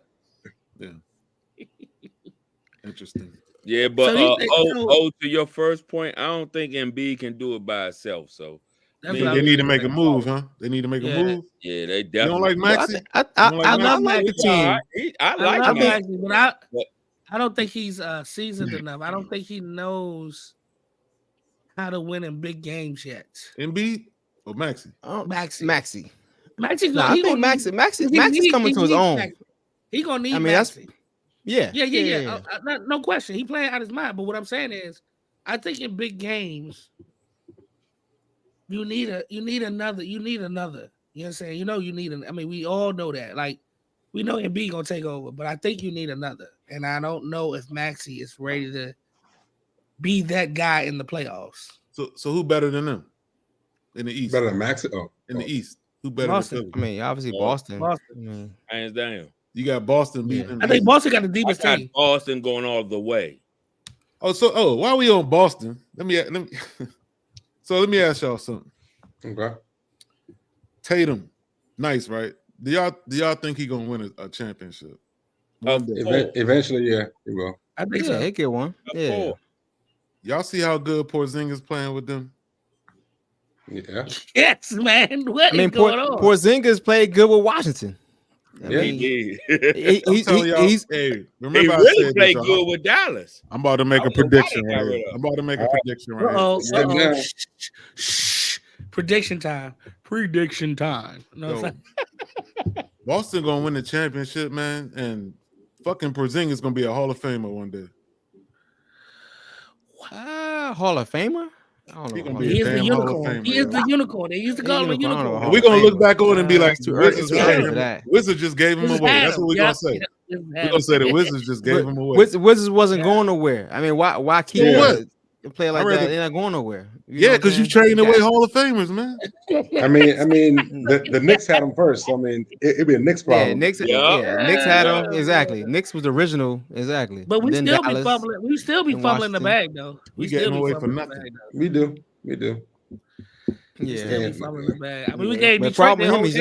Interesting. Yeah, but to your first point, I don't think Embiid can do it by itself. So they need to make a move, huh? They need to make a move. Yeah, they definitely. You don't like Maxey? I like the team. I like Maxey, but I don't think he's seasoned enough. I don't think he knows how to win in big games yet. Embiid or Maxey? Maxey's I think Maxey's coming to his own. He gonna need Maxey. Yeah. No question. He playing out his mind. But what I'm saying is, I think in big games, you need another. You know what I'm saying? You need I mean, we all know that. Like, we know Embiid gonna take over, but I think you need another. And I don't know if Maxey is ready to be that guy in the playoffs. So who better than them in the East? Better than Maxey? In the East, who better Boston. than I mean, obviously Boston. Hands down. You got Boston beating. I think Boston got the deepest team. Boston going all the way. While we on Boston, let me ask y'all something. Okay. Tatum, nice, right? Do y'all think he gonna win a championship? Eventually, yeah, he will. I think so. He'll get one. Yeah. Y'all see how good Porzingis playing with them? Yeah. Yes, man. What is going on? Porzingis played good with Washington. He did. Remember he really played good with Dallas. I'm about to make a prediction right here. Prediction time. No, Boston gonna win the championship, man, and fucking Porzingis gonna be a Hall of Famer one day. Wow, Hall of Famer? I don't know. He is the unicorn. He is the unicorn. They used to call him a unicorn. We're gonna look back on it and be like, Wizards just gave him away. That's what we're gonna say. We're gonna say the Wizards just gave him away. Wizards wasn't going nowhere. I mean, why keep a player like that, they're not going nowhere. Yeah, because you trading away Hall of Famers, man. I mean, the Knicks had him first. So I mean, it'd be a Knicks problem. Yeah, Knicks had him exactly. Knicks was the original, exactly. But we still be fumbling. We still be fumbling the bag though. We getting away for nothing. We do. Yeah, still be fumbling the bag. I mean, we Yeah. gave But Detroit problem with him is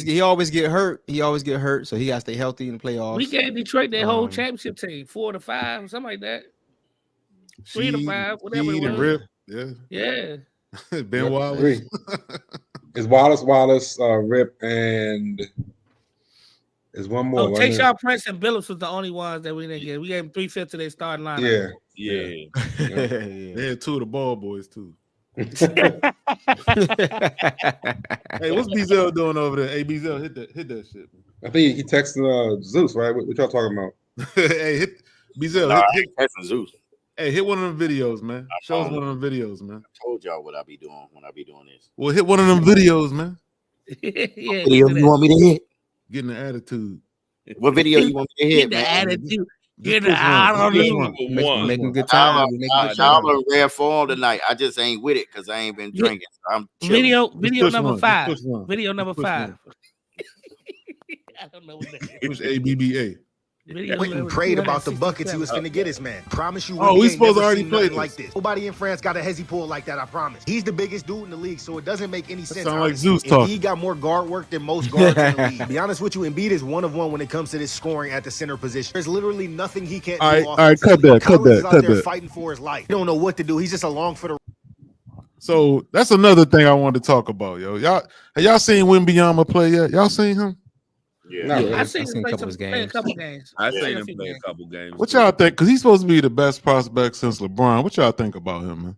he always get hurt. He always get hurt, so he got to stay healthy in the playoffs. We gave Detroit their whole championship team, 4 to 5, something like that. 3 to 5, whatever it was. Rip. Yeah. Ben Wallace. It's Wallace, Rip, and there's one more. Oh, Tayshaun Prince and Billups was the only ones that we didn't get. We gave them 3/5 of their starting lineup. Yeah. They had 2 of the ball boys too. Hey, what's Bezel doing over there? Hey, Bezel, hit that shit. I think he texted Zeus, right? What y'all talking about? Hey, hit Bezel. Hit Zeus. Hey, hit one of them videos, man. Show us one of them videos, man. I told y'all what I be doing when I be doing this. Well, hit one of them videos, man. Yeah, video you want me to hit? Getting the attitude. What video you want me to hit, man? Attitude. Making good time. I'm in rare form tonight. I just ain't with it because I ain't been drinking. So I'm chilling. Video number 5. Video number 5. I don't know what that is. Push ABBA. Went and prayed about the buckets he was finna get his man. Promise you. Oh, we supposed to already play like this. Nobody in France got a hezzy pull like that. I promise. He's the biggest dude in the league, so it doesn't make any sense. Sound like Zeus talking. He got more guard work than most guards in the league. To be honest with you, Embiid is 1 of 1 when it comes to this scoring at the center position. There's literally nothing he can't do. All right, cut that. Fighting for his life. He don't know what to do. He's just along for the. So that's another thing I wanted to talk about, yo. Have y'all seen Wembanyama play yet? Y'all seen him? Yeah, I've seen him play a couple games. I've seen him play a couple games. What y'all think? Because he's supposed to be the best prospect since LeBron. What y'all think about him, man?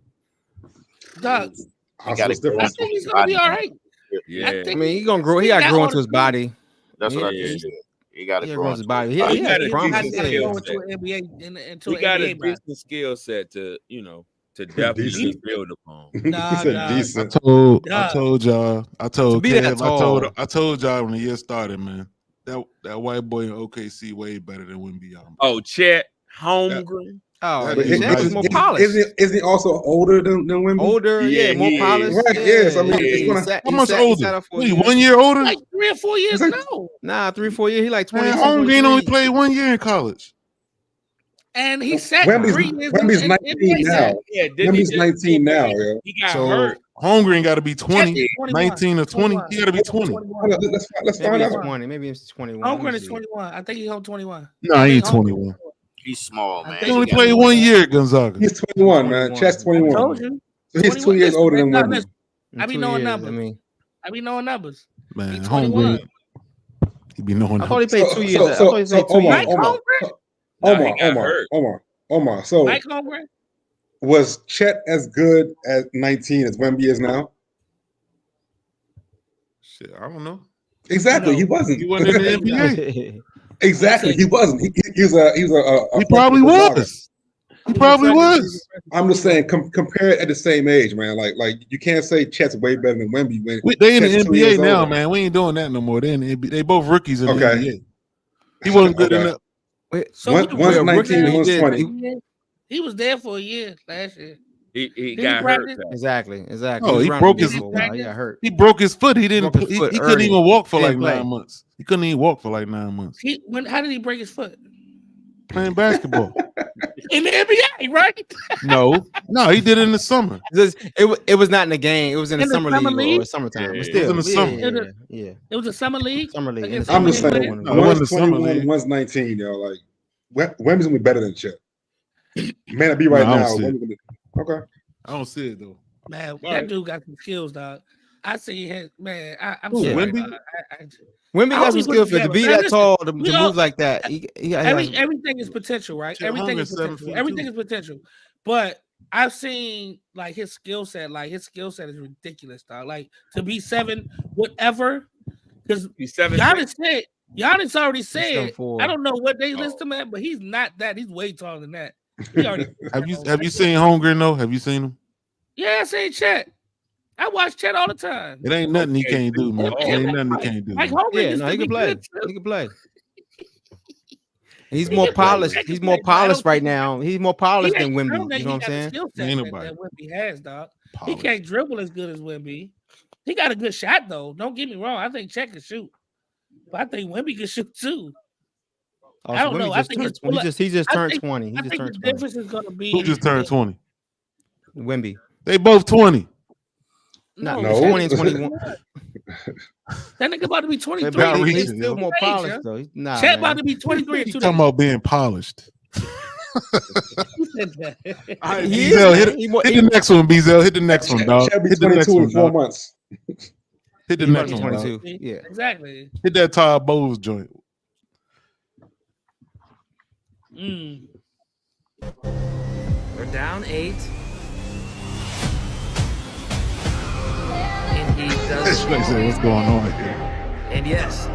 Doug, I think he's gonna be all right. Yeah, I mean, he's gonna grow. He got to grow into his body. That's what I did. He got to grow into his body. He got a decent skill set to, to definitely build upon. Decent. I told y'all when the year started, man. That white boy in OKC way better than Wembanyama. Oh, Chet Holmgren. He's more polished. Isn't he also older than Wemby? Older, more polished. Right, yes. I mean, how much older? 1 year older? Like 3 or 4 years. No. Nah, 3 or 4 years. He like 20. Holmgren only played 1 year in college. And he sat Wemby's 19 now. Yeah, Wemby's 19 now, yeah. He got hurt. Holmgren got to be 20, 19 or 20. He got to be 20. Let's find out. 20. Maybe it's 21. Holmgren is 21. I think he's home 21. No, he ain't 21. He's small, man. He only played 1 year at Gonzaga. He's 21, man. Chet's 21. I told you. So he's 2 years older than Wemby. I be knowing numbers. Man, Holmgren. He be knowing I thought he played 2 years. Omar. So Mike Holmgren? Was Chet as good at 19 as Wemby is now? Shit, I don't know. Exactly, he wasn't. He wasn't in the NBA. Exactly, he wasn't. He probably was. He probably was. I'm just saying, compare it at the same age, man. Like you can't say Chet's way better than Wemby. They in the NBA now, man. We ain't doing that no more. They in the NBA. They both rookies in the NBA. He wasn't good enough. One's 19, one's 20. He was there for a year last year. He got hurt. Exactly. Oh, he broke his. He got hurt. He broke his foot. He didn't. He couldn't even walk for like 9 months. He couldn't even walk for like 9 months. How did he break his foot? Playing basketball in the NBA, right? No, he did it in the summer. It was not in the game. It was in the summer league or summertime. But still, it was in the summer. Yeah, it was a summer league. Summer league. I'm just saying, one's 21, one's 19. Yo, like Wemby's gonna be better than Chet. Man, I be right now. Okay, I don't see it though. Man, that dude got some skills, dog. I see him, man. I'm sorry. Wemby got some skill to be that tall, to move like that. Everything is potential, right? Everything is potential. Everything is potential. But I've seen like his skill set. Like his skill set is ridiculous, dog. Like to be 7, whatever. Because Giannis already said. I don't know what they list him at, but he's not that. He's way taller than that. He already. Have you seen Holmgren though? Have you seen him? Yeah, I seen Chet. I watch Chet all the time. It ain't nothing he can't do, man. It ain't nothing he can't do. Like Holmgren, he can play. He can play. He's more polished. He's more polished right now. He's more polished than Wemby. You know what I'm saying? Skill set that Wemby has, dog. He can't dribble as good as Wemby. He got a good shot though. Don't get me wrong. I think Chet can shoot, but I think Wemby can shoot too. Oh, I don't know. I think he just turned 20. I think the difference is going to be who just turned 20. Wemby. They both 20. No. 20 and 21. That nigga about to be 23. He's still more polished though. Nah, Chet about to be 23. He's talking about being polished. Right, hit the next one, Bezel. Hit the next one, dog. Hit the next one, 4 months. Hit the next one, 22. Dog. Yeah, exactly. Hit that Todd Bowles joint. They're down 8. And he does. What's going on here? And yes,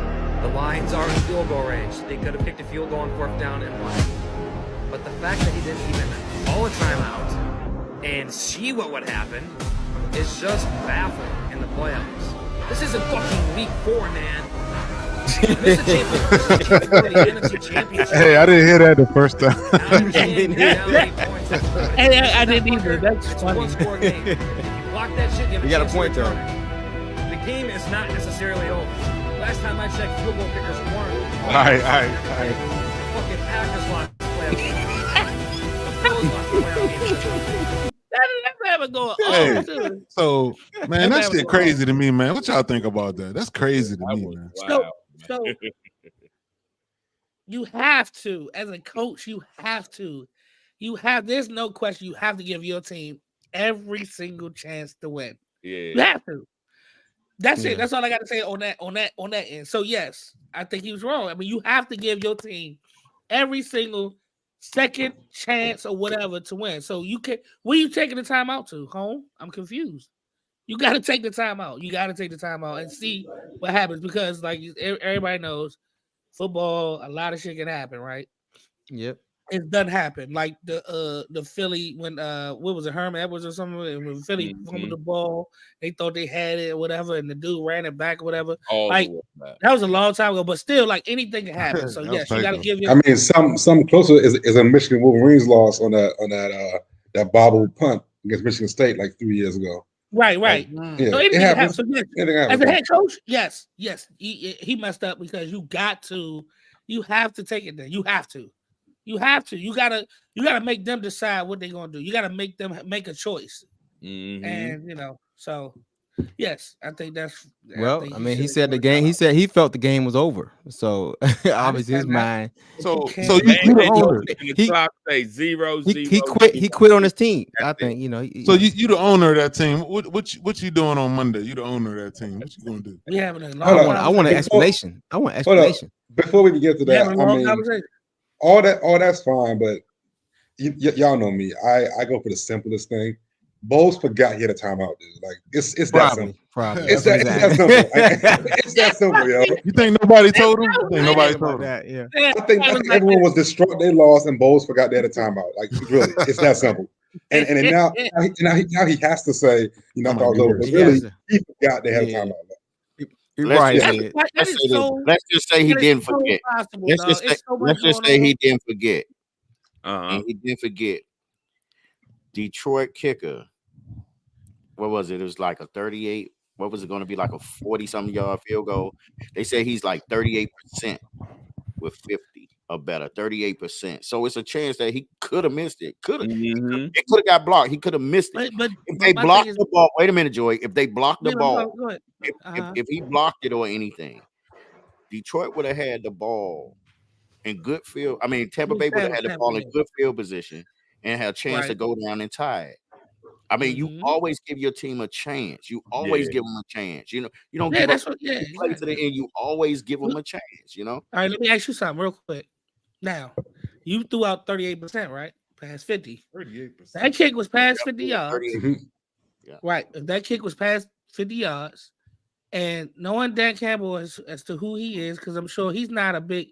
the Lions are in field goal range. They could have picked a field goal on 4th down and 1. But the fact that he didn't even call a timeout and see what would happen is just baffling in the playoffs. This isn't fucking week 4, man. This is a championship. Hey, I didn't hear that the first time. I didn't either. That's funny. One-score game. If you block that shit, you got a point though. The game is not necessarily over. Last time I checked, field goal kickers weren't. All right. Fucking Packers lost the playoff. That's ever going on, too. So, man, that shit crazy to me, man. What y'all think about that? That's crazy to me, man. So you have to, as a coach, there's no question, you have to give your team every single chance to win. Yeah. You have to. That's it. That's all I got to say on that end. So yes, I think he was wrong. I mean, you have to give your team every single second chance or whatever to win. So you can. Where you taking the time out to? Home? I'm confused. You got to take the time out. You got to take the time out and see what happens because, like everybody knows, football, a lot of shit can happen, right? Yep. It doesn't happen. Like the Philly when what was it, Herman Edwards or something? When Philly fumbled the ball, they thought they had it or whatever, and the dude ran it back or whatever. Like that was a long time ago, but still, like anything can happen. So yes, you got to give your. I mean, some closer is a Michigan Wolverines loss on that bobble punt against Michigan State like 3 years ago. Right. Yeah, so it happens. So yes, as a head coach, yes, he messed up because you have to take it there. You have to. You gotta make them decide what they're gonna do. You gotta make them make a choice. And so yes, I think that's well. I mean, he said the game. He said he felt the game was over. So obviously his mind. So you the owner. The clock say 0. He quit. He quit on his team. I think So you the owner of that team. What you doing on Monday? You the owner of that team. What you gonna do? We having a I want an explanation. I want an explanation. Before we get to that, I mean, all that's fine, but y'all know me. I go for the simplest thing. Bowles forgot he had a timeout, dude. Like it's that simple. Probably. It's that simple. It's that simple, yo. You think nobody told him? You think nobody told him? Yeah. I think everyone was distraught. They lost, and Bowles forgot they had a timeout. Like really, it's that simple. And now he has to say, I thought it was over. But really, he forgot they had a timeout. Let's just say he didn't forget. Let's just say he didn't forget. And he didn't forget. Detroit kicker. What was it? It was like a 38. What was it going to be? Like a 40-something yard field goal. They say he's like 38% with 50 or better. 38%. So it's a chance that he could have missed it. It could have got blocked. He could have missed it. But if they blocked the ball, wait a minute, Joy. If they blocked the ball, if he blocked it or anything, Detroit would have had the ball in good field. I mean, Tampa Bay would have had the ball in good field position and had a chance to go down and tie it. I mean, you always give your team a chance. You always give them a chance. You don't give up play to the end. You always give them a chance. All right, let me ask you something real quick. Now, you threw out 38%, right? Past 50. 38%. That kick was past 50 yards. Right. If that kick was past 50 yards, and knowing Dan Campbell as to who he is, because I'm sure he's not a big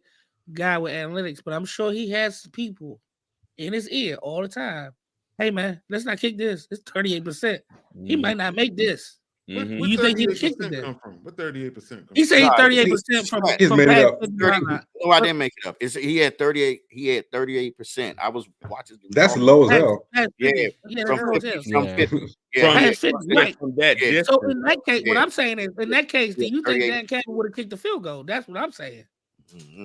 guy with analytics, but I'm sure he has people in his ear all the time. Hey man, let's not kick this. It's 38%. He might not make this. Mm-hmm. You think he kicked it? Come from? What 38%? He said 38% from He's made it up. No, I didn't make it up. He had 38. He had 38%. I was watching. That's low as hell. Yeah, from 50. Right. From that distance. So in that case, what I'm saying is, in that case, do you think Dan Campbell would have kicked the field goal? That's what I'm saying.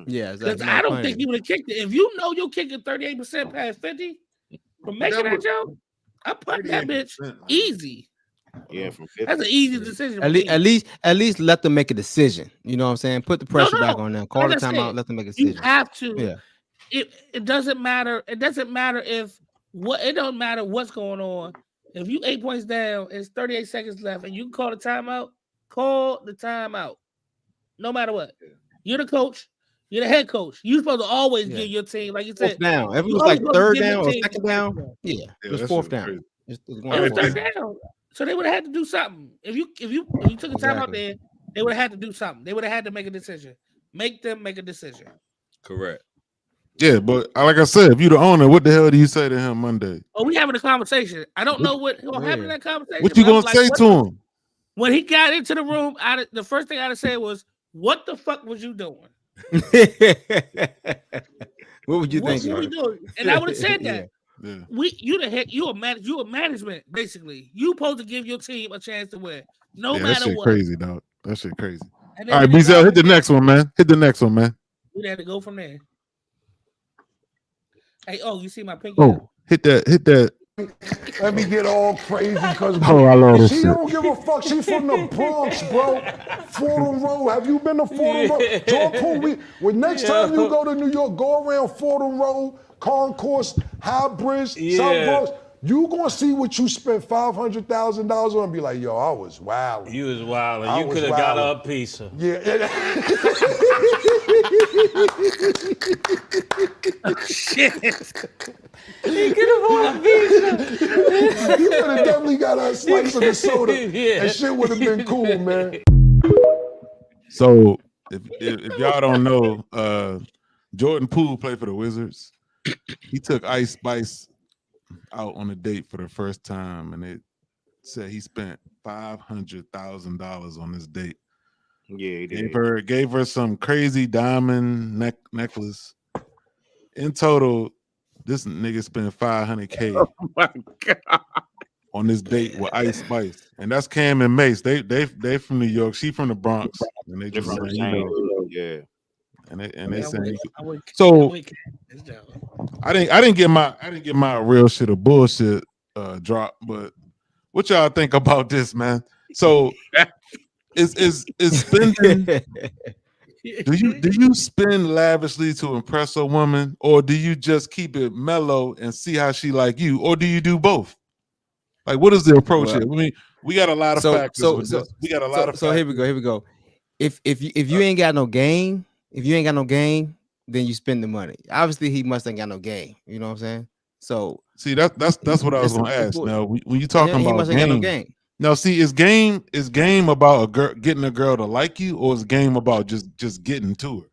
Yeah, because I don't think he would have kicked it. If you know you're kicking 38% past 50 from making that jump, I put that bitch easy. Yeah, from 50. That's an easy decision. At least let them make a decision. You know what I'm saying? Put the pressure back on them. Call the timeout. Let them make a decision. You have to. Yeah. It doesn't matter. It doesn't matter if what. It don't matter what's going on. If you 8 points down, it's 38 seconds left, and you can call the timeout. Call the timeout. No matter what. You're the coach. You're the head coach. You're supposed to always give your team, like you said. Fourth down. If it was like third down or second down, it was fourth down. It's third down. So they would have had to do something. If you took a timeout there, they would have had to do something. They would have had to make a decision. Make them make a decision. Correct. Yeah, but like I said, if you're the owner, what the hell do you say to him Monday? Oh, we having a conversation. I don't know what will happen in that conversation. What you gonna say to him? When he got into the room, the first thing I'd have said was, "What the fuck was you doing? What would you think? What were you doing?" And I would have said that. Yeah. You the head, you a management, basically. You supposed to give your team a chance to win. No matter that shit what. Crazy, dog. That shit crazy. All right, Bizel, hit the next one, man. Hit the next one, man. We had to go from there. Hey, you see my pinky? Oh, hit that. Let me get all crazy because I love this shit. don't give a fuck. She's from the Bronx, bro. Fordham Road. Have you been to Fordham Road? Jordan, next time you go to New York, go around Fordham Road, Concourse, High Bridge, South Bronx. You gonna see what you spent $500,000 on and be like, yo, I was wild. You was wild. You could have got a pizza. Yeah. Shit. He could have bought a pizza. You would have definitely got a slice of the soda. And shit would have been cool, man. So if y'all don't know, Jordan Poole played for the Wizards. He took Ice Spice out on a date for the first time, and it said he spent $500,000 on this date. Yeah, he did. Gave her some crazy diamond necklace. In total, this nigga spent $500K. Oh my god! On this date with Ice Spice, and that's Cam and Mace. They from New York. She from the Bronx, and they just saying, yeah. And they saying so. I didn't get my real shit or bullshit drop, but what y'all think about this, man? So is spending? do you spend lavishly to impress a woman, or do you just keep it mellow and see how she like you, or do you do both? Like, what is the approach here? I mean, we got a lot of factors. We got a lot of. So here we go. If you ain't got no game, then you spend the money. Obviously, he must ain't got no game. You know what I'm saying? So see, that's what I was gonna ask. Now, when you talking about game, now see, is game about a girl getting a girl to like you, or is game about just getting to her?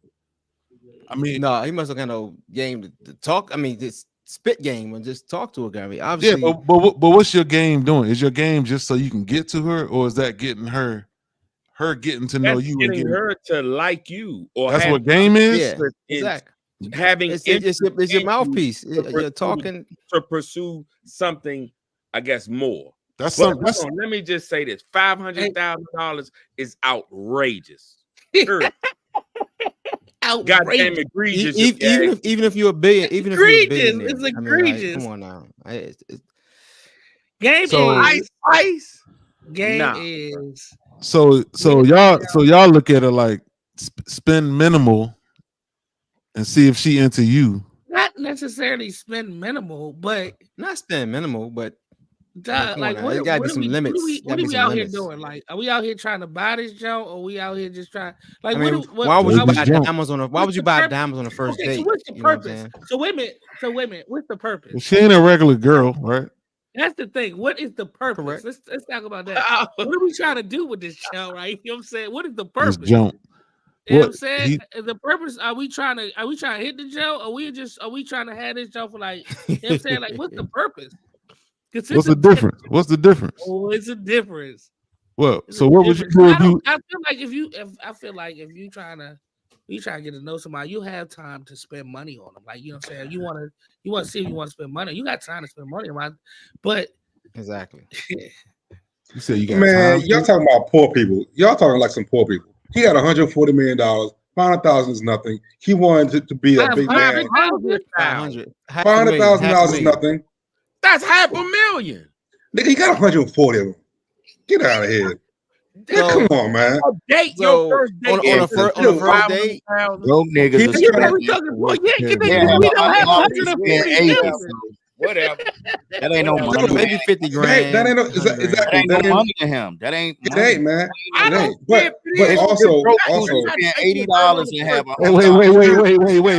I mean, no, he must have got no game to talk. I mean, just spit game and just talk to a girl. I mean, obviously, yeah, but what's your game doing? Is your game just so you can get to her, or is that getting her getting to know you and getting her to like you? Or that's what game is. Yeah, exactly. Having it's your mouthpiece. You're talking to pursue something, I guess, more. Let me just say this: $500,000 is outrageous. Goddamn egregious. Even if you're a billion, even if you're a billionaire, it's egregious. Come on now. Game is Ice. Game is. So y'all look at it like spend minimal and see if she into you. Not necessarily spend minimal, but not spend minimal, but like what gotta be some limits. What are we out here doing? Like, are we out here trying to buy this junk, or are we out here just trying? Like, I mean, why would you buy diamonds on the first date? So what's the purpose? So wait a minute. What's the purpose? Well, she ain't a regular girl, right? That's the thing. What is the purpose? Let's talk about that. What are we trying to do with this show, right? You know what I'm saying? What is the purpose? This jump. You know what I'm saying? The purpose, are we trying to hit the Joe? Are we trying to have this Joe for like, you know what I'm saying? Like, what's the purpose? What's the difference? Oh, it's a difference. Well, so what would you do if you? I feel like if you trying to get to know somebody, you have time to spend money on them. Like, you know what I'm saying? You want to see if you want to spend money. You got time to spend money on, but exactly. You say you got man, time. Y'all talking about poor people. Y'all talking like some poor people. He got $140 million. $500,000 is nothing. He wanted to be a big man. $500,000 is nothing. That's $500,000. Nigga, he got 140 of them. Get out of here. So, come on, man. Your first date on a first date. No niggas. We don't have 140. Whatever. That ain't no money. Maybe 50 grand. That ain't no exactly. That ain't no money to him. That ain't. It ain't, man. It ain't. But also $80 and have.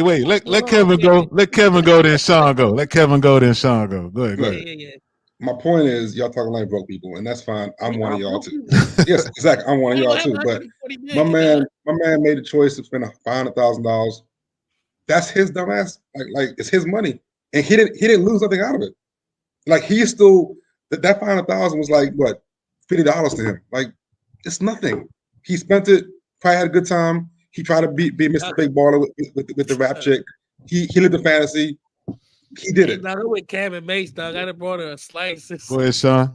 Wait. Let Kevin go. Let Kevin go. Then Sean go. Let Kevin go. Then Sean go. Go ahead. Yeah. My point is, y'all talking like broke people, and that's fine. I'm one of y'all too. Yes, exactly. I'm one of y'all too. But my man made a choice to spend $500,000. That's his dumbass. Like it's his money, and he didn't lose nothing out of it. Like he still that $500,000 was like what $50 to him. Like it's nothing. He spent it. Probably had a good time. He tried to be Mr. Big Baller with the rap chick. He lived the fantasy. He did it. Now with Cam and Mace, dog. I done brought her a slice. Go ahead, Sean.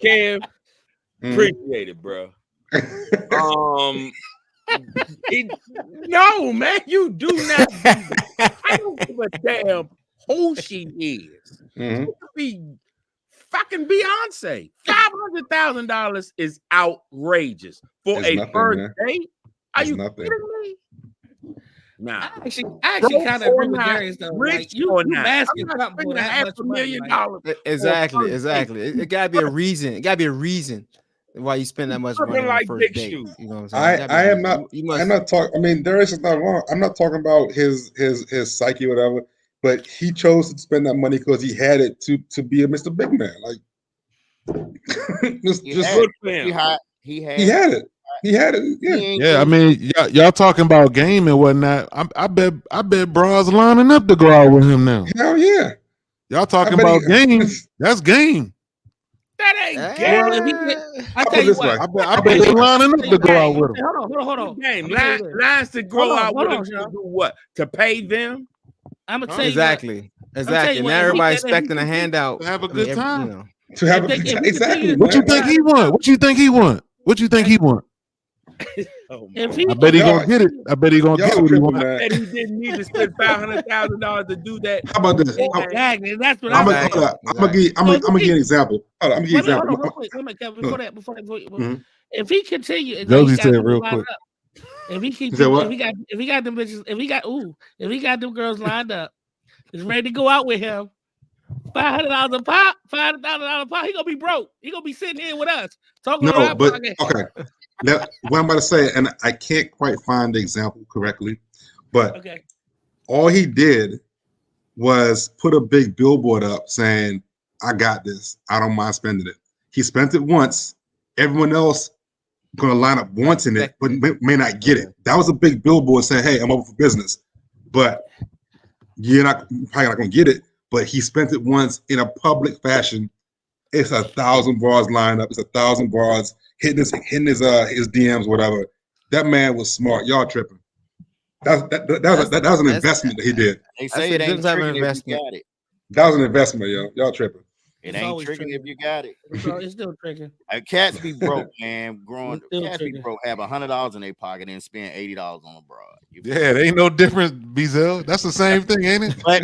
Cam, appreciate it, bro. No, man, you do not. I don't give a damn who she is. Mm-hmm. She could be fucking Beyonce. $500,000 is outrageous for first date. Are you kidding me? Nah, I actually kind of agree with Darius though. Rich like, you asking something for that much $500,000. Exactly. It gotta be a reason. It gotta be a reason why you spend that much money on the first date. You know what I'm saying? I'm not talking. I mean, Darius is not wrong. I'm not talking about his psyche or whatever. But he chose to spend that money because he had it to be a Mr. Big Man. Like, he had it. Yeah. I mean, y'all talking about game and whatnot. I bet bras lining up to go out with him now. Hell yeah. Y'all talking about game? That's game. That ain't game. I tell you what. I bet they're lining up to go out with him. Hold on. Game. Lines to go out with him to do what? To pay them? I'm gonna tell you exactly. Now everybody's expecting a handout to have a good time. You know. To have a good time. Exactly. What you think he want? I bet he gonna get it. I bet he gonna get what he want. I bet he didn't need to spend $500,000 to do that. How about this? Exactly. That's what I'm gonna give you an example. Hold on, I'm gonna give you an example. Wait a minute, Kevin, before that. If he continue, Josie said real quick. If he got them bitches, if he got them girls lined up, is ready to go out with him, $500 a pop, $500,000 a pop, he gonna be broke. He gonna be sitting here with us talking about. But okay. Now, what I'm about to say, and I can't quite find the example correctly, but all he did was put a big billboard up saying, "I got this. I don't mind spending it." He spent it once. Everyone else going to line up wanting it, but may not get it. That was a big billboard saying, "Hey, I'm open for business," but you're probably not going to get it. But he spent it once in a public fashion. It's 1,000 bras lined up. It's 1,000 bras hitting his DMs, whatever. That man was smart. Y'all tripping. That was an investment that he did. They say it ain't triggering if you got it. That was an investment, yo. Y'all tripping. It ain't triggering if you got it. It's still triggering. Cats be broke, man. Cats be broke. Have $100 in their pocket and spend $80 on a bra. Yeah, there ain't no difference, Bezel. That's the same thing, ain't it? But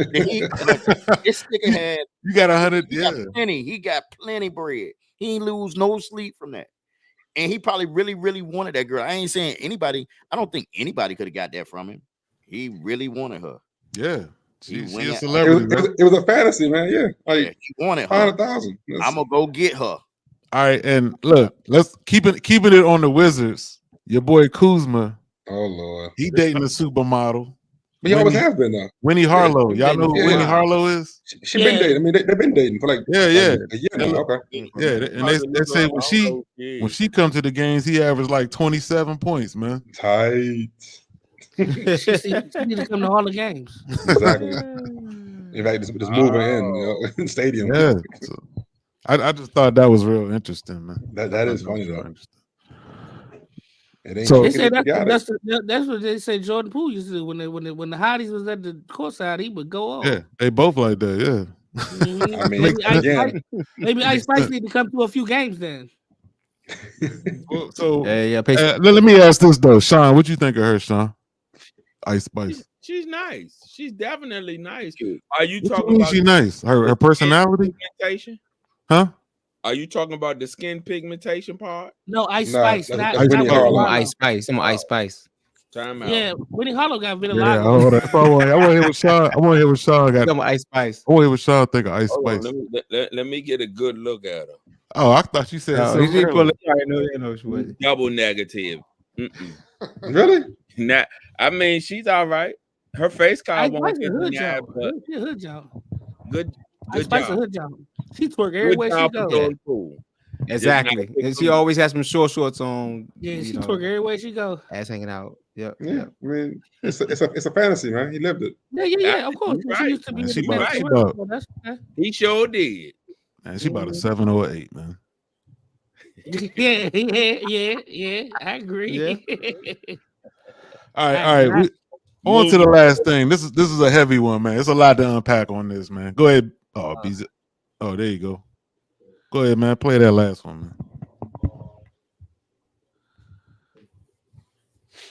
this nigga had. You got 100. Yeah, he got plenty bread. He ain't lose no sleep from that. And he probably really, really wanted that girl. I ain't saying anybody. I don't think anybody could have got that from him. He really wanted her. Yeah. She's a celebrity. It was a fantasy, man. Yeah. Like, he wanted her. 500,000. I'm gonna go get her. All right, and look, let's keeping it on the Wizards. Your boy Kuzma. Oh Lord. He dating a supermodel. But he always has been though. Winnie Harlow. Y'all know who Winnie Harlow is? She been dating. I mean, they've been dating for like a year now. Okay. Yeah, and they say when she comes to the games, he averaged like 27 points, man. Tight. She need to come to all the games. Exactly. In fact, just moving in, stadium. Yeah. I just thought that was real interesting, man. That is funny though. So they say that's what they say Jordan Poole used to do when the hotties was at the courtside. He would go off. Yeah, they both like that. Yeah. Mm-hmm. I mean, maybe Ice Spice need to come to a few games then. So yeah. Let me ask this though, Sean. What you think of her, Sean? Ice Spice. She's nice. She's definitely nice. Are you What talking you about she nice? Her personality? Pigmentation? Huh? Are you talking about the skin pigmentation part? No, Ice Spice. Not Ice Spice. I'm Ice Spice. Time out. Yeah, Winnie Harlow got vitiligo. Yeah, hold on. I want to hear what Sean. I want to hear what Sean got. I'm Ice Spice. I want to hear what Sean think of Ice Hold Spice. on, let me get a good look at her. Oh, I thought you said double negative. Really? Nah, I mean, she's all right. Her face card won't get hood denied, job. but Hood job. good Ice Spice job. a hood job. She twerk everywhere she goes. Exactly. And she always has some shorts on. Yeah, she twerk everywhere she go. Ass hanging out. Yep. Yeah. I mean, it's a fantasy, man. He lived it. Yeah. Of course. She used to be. He sure did. Man, she about a 7 or 8, man. Yeah. I agree. Yeah. All right. On to the last thing. This is a heavy one, man. It's a lot to unpack on this, man. Go ahead. Oh, there you go. Go ahead, man. Play that last one, man.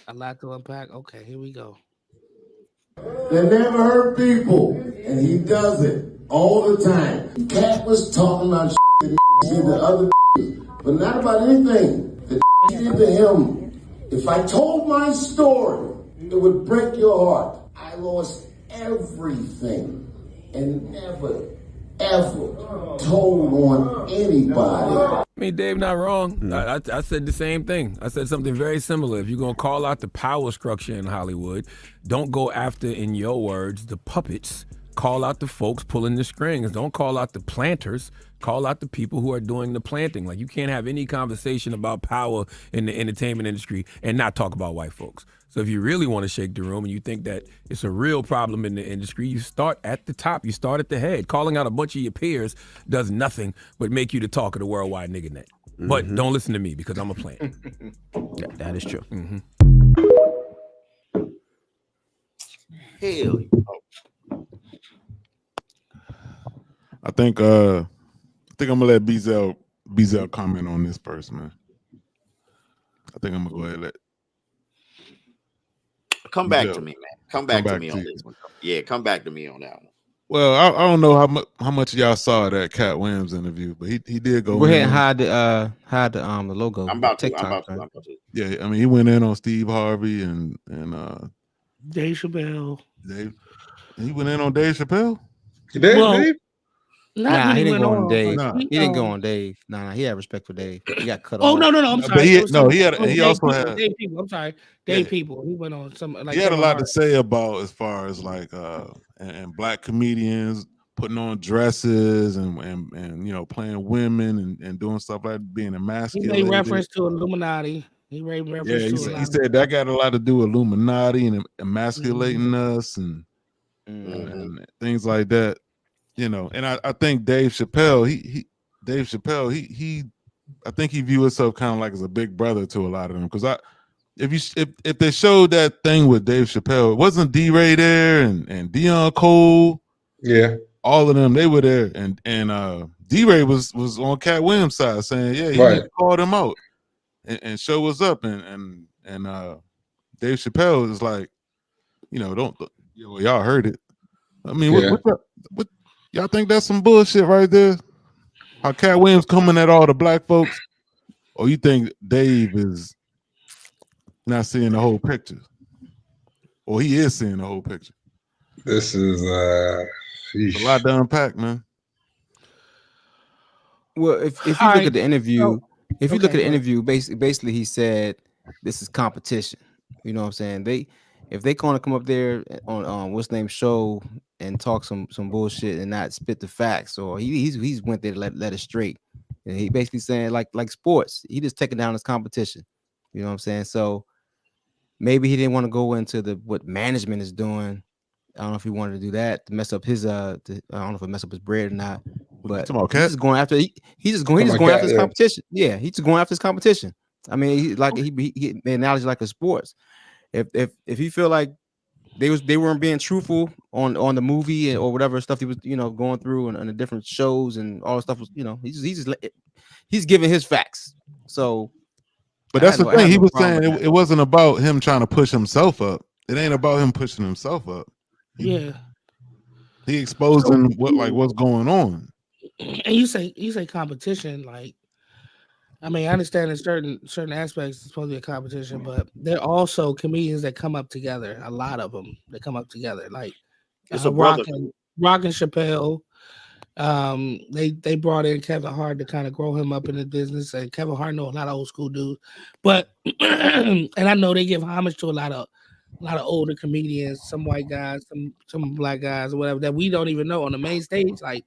A lot to unpack. Okay, here we go. They never hurt people, and he does it all the time. Cat was talking about shit that did to other but not about anything that did to him. If I told my story, it would break your heart. I lost everything and never, ever told on anybody. I mean, Dave, not wrong. I said the same thing. I said something very similar. If you're going to call out the power structure in Hollywood, don't go after, in your words, the puppets. Call out the folks pulling the strings. Don't call out the planters. Call out the people who are doing the planting. Like, you can't have any conversation about power in the entertainment industry and not talk about white folks. So if you really want to shake the room and you think that it's a real problem in the industry, you start at the top. You start at the head. Calling out a bunch of your peers does nothing but make you the talk of the worldwide nigga net. But don't listen to me because I'm a plant. That is true. Hell. I think I'm gonna let Bezel comment on this first, man. I think I'm gonna go ahead and let come back to me, man. Come back to me on this one. Yeah, come back to me on that one. Well, I don't know how much y'all saw that Cat Williams interview, but he did go ahead and hide the logo. I'm about to. Yeah, I mean, he went in on Steve Harvey and Dave Chappelle. He went in on Dave Chappelle. Dave? Nah, he didn't go on Dave. He didn't go on Dave. Nah, he had respect for Dave. He got cut off. Oh no! I'm sorry. He also had Dave People. I'm sorry, Dave People. He went on some. Like, he had a lot to say about as far as like and black comedians putting on dresses and playing women and doing stuff like that, being emasculated. He made reference to Illuminati. He said that got a lot to do with Illuminati and emasculating us and things like that. And I think Dave Chappelle, I think he view himself kind of like as a big brother to a lot of them. Because if they showed that thing with Dave Chappelle, it wasn't D-Ray there and Dion Cole, all of them, they were there, and D-Ray was on Cat Williams' side saying, yeah, you need to call them out and show what's up, and Dave Chappelle is like, y'all heard it. I mean, what y'all think that's some bullshit right there? How Cat Williams coming at all the black folks? Or you think Dave is not seeing the whole picture? Or he is seeing the whole picture? This is a lot to unpack, man. Well, if you look at the interview, basically he said this is competition. You know what I'm saying? If they gonna come up there on what's name show and talk some bullshit and not spit the facts, or he's went there to let it straight, and he basically saying like sports, he just taking down his competition. You know what I'm saying? So maybe he didn't want to go into what management is doing. I don't know if he wanted to do that to mess up his I don't know if it messed up his bread or not. But he's just going after. He's just going after his competition. Yeah, he's just going after his competition. I mean, he the analogy like a sports. If he feel like they weren't being truthful on the movie or whatever stuff he was going through and the different shows and all the stuff was he's giving his facts. So, but that's the thing. He was saying it wasn't about him trying to push himself up. It ain't about him pushing himself up. He exposing what's going on. And you say competition, like, I mean, I understand in certain aspects it's supposed to be a competition, but there are also comedians that come up together. A lot of them that come up together, like Rock and Chappelle. They brought in Kevin Hart to kind of grow him up in the business, and Kevin Hart know a lot of old school dudes, but and I know they give homage to a lot of older comedians, some white guys, some black guys, or whatever that we don't even know on the main stage, like.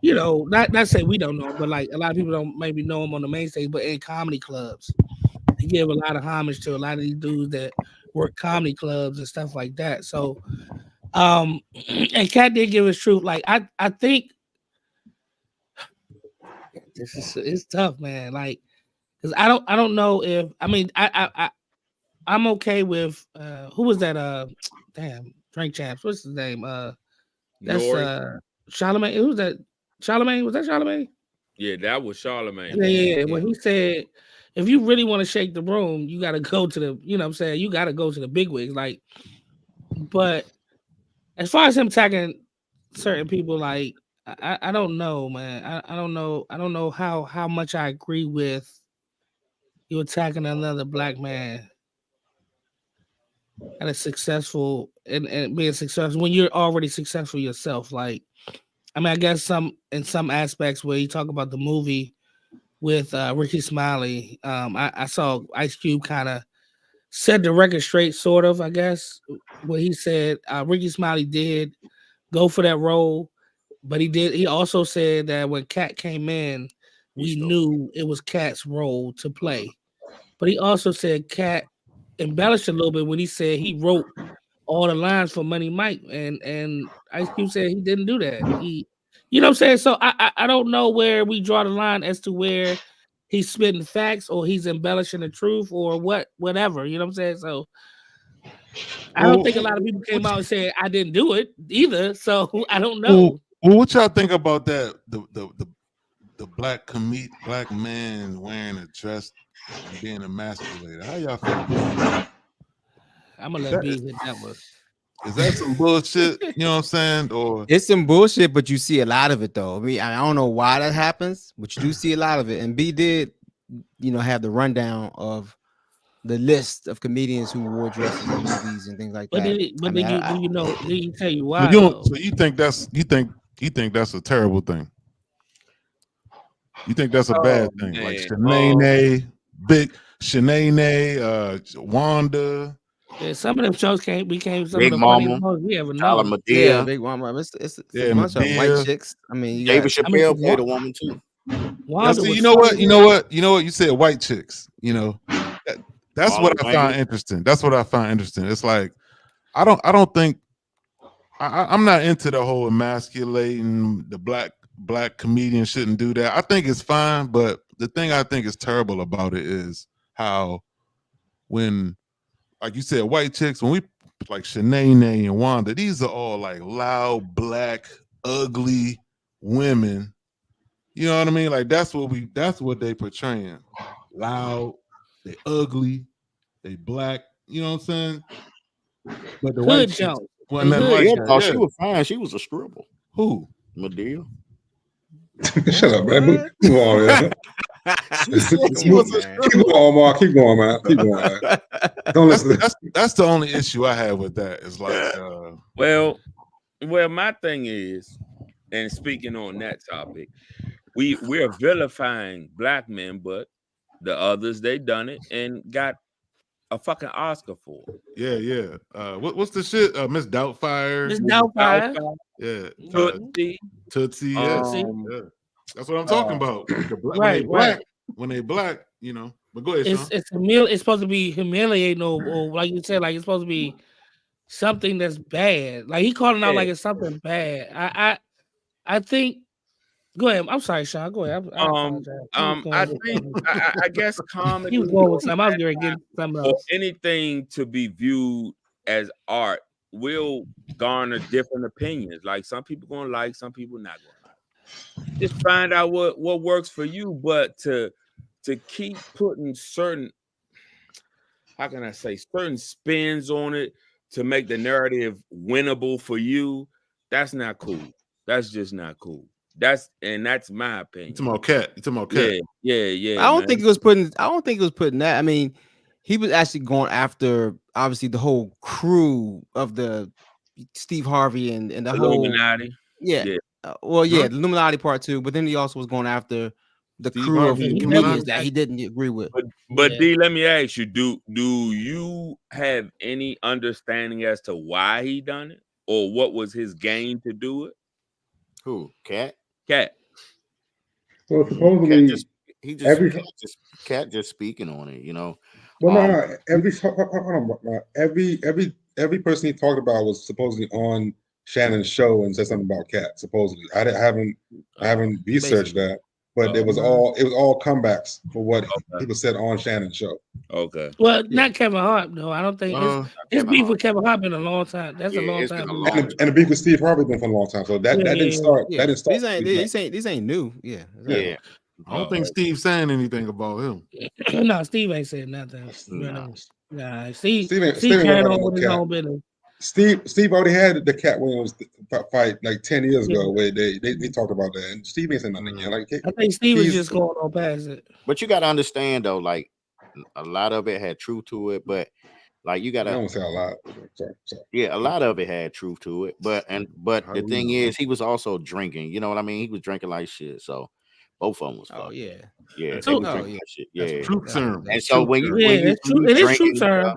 Not say we don't know, but like a lot of people don't maybe know them on the main stage, but in comedy clubs, they give a lot of homage to a lot of these dudes that work comedy clubs and stuff like that. So, and Cat did give his truth. Like I think it's tough, man. Like, because I don't know if I'm okay with who was that? Damn, Drink Champs. What's his name? That's Charlamagne. Who's that? Charlamagne? Was that Charlamagne? Yeah, that was Charlamagne. Yeah. When he said, if you really want to shake the room, you got to go to the, what I'm saying? You got to go to the big wigs. Like, but as far as him attacking certain people, like, I don't know, man. I don't know. I don't know how much I agree with you attacking another black man and a successful and being successful when you're already successful yourself. Like, I mean, I guess in some aspects where you talk about the movie with Ricky Smiley, I saw Ice Cube kind of set the record straight, sort of, I guess, where he said Ricky Smiley did go for that role, but he also said that when Cat came in, we knew it was Cat's role to play. But he also said Cat embellished a little bit when he said he wrote all the lines for Money Mike, and Ice Cube said he didn't do that. You know what I'm saying? So I don't know where we draw the line as to where he's spitting facts or he's embellishing the truth or whatever. You know what I'm saying? So I don't think a lot of people came out and said I didn't do it either. So I don't know. Well, what y'all think about that? The black man wearing a dress and being emasculated. How y'all feel about that? I'm gonna let B hit that one. Is that some bullshit? You know what I'm saying? Or it's some bullshit, but you see a lot of it though. I mean, I don't know why that happens, but you do see a lot of it. And B did, have the rundown of the list of comedians who wore dresses in movies and things like that. Did he tell you why? So you think that's a terrible thing? You think that's a bad thing? Man. Like Shanae, Wanda. Yeah, some of them shows became some of the funniest ones we ever know. Yeah, Big Mama. It's a bunch of white chicks. I mean, David Chappelle played a woman too. See, you know what? You said white chicks. That's what I find interesting. That's what I find interesting. It's like I don't think I'm not into the whole emasculating the black comedian shouldn't do that. I think it's fine, but the thing I think is terrible about it is how when, like you said, white chicks, when we like Shanae and Wanda, these are all like loud, black, ugly women. You know what I mean? Like that's what they portraying. Loud, they ugly, they black. You know what I'm saying? But the white chicks, she was fine. She was a scribble. Who? Madea. Shut up, man. Come on, man. Keep going, Mark. Keep going, man. Keep going, man. Don't listen. That's the only issue I have with that. Is like, well, my thing is, and speaking on that topic, we're vilifying black men, but the others they done it and got a fucking Oscar for it. Yeah. What's the shit? Miss Doubtfire. Miss Doubtfire. Yeah. Tootsie. Yeah. That's what I'm talking about. When they black, But go ahead, Sean. It's supposed to be humiliating or like you said, like it's supposed to be something that's bad. Like he calling out like it's something bad. I think Go ahead. I'm sorry, Sean. Go ahead. I apologize. I guess comedy he was going with something. I was going to get something else. or anything to be viewed as art will garner different opinions. Like some people gonna like, some people not gonna like. Just find out what works for you, but to keep putting certain, how can I say, certain spins on it to make the narrative winnable for you, that's not cool. That's just not cool. That's my opinion. You talking about Cat? You talking about Cat? Yeah. I don't think it was putting that. I mean, he was actually going after obviously the whole crew of the Steve Harvey and the Illuminati. Yeah. The Illuminati part too. But then he also was going after the Steve crew Harvey, of comedians that he didn't agree with. But D, let me ask you: Do you have any understanding as to why he done it, or what was his game to do it? Who? Cat. So supposedly, Cat just speaking on it, you know. Well, no. Every person he talked about was supposedly on Shannon's show and said something about Cat. Supposedly, I haven't researched that, but it was all comebacks for what people said on Shannon's show. Okay. Well, not Kevin Hart though. I don't think it's beef with Kevin Hart been a long time. That's a long time. And the beef with Steve Harvey been for a long time. So that didn't start. Yeah. That didn't start. These ain't new. Yeah. I don't think Steve's saying anything about him. No, Steve ain't saying nothing. Nah, Steve carried on with his own business. Steve already had the Cat Williams fight like 10 years ago where they talked about that, and Steve ain't saying nothing again. Like I think Steve is just going on past it. But you got to understand though, like a lot of it had truth to it, but like you got to. I don't say a lot. Sorry. Yeah, a lot of it had truth to it, but the thing is, he was also drinking. You know what I mean? He was drinking like shit. So both of them was. Oh yeah. Yeah, That's they was true. drinking that shit. Yeah, That's truth serum. And so when you it is true term.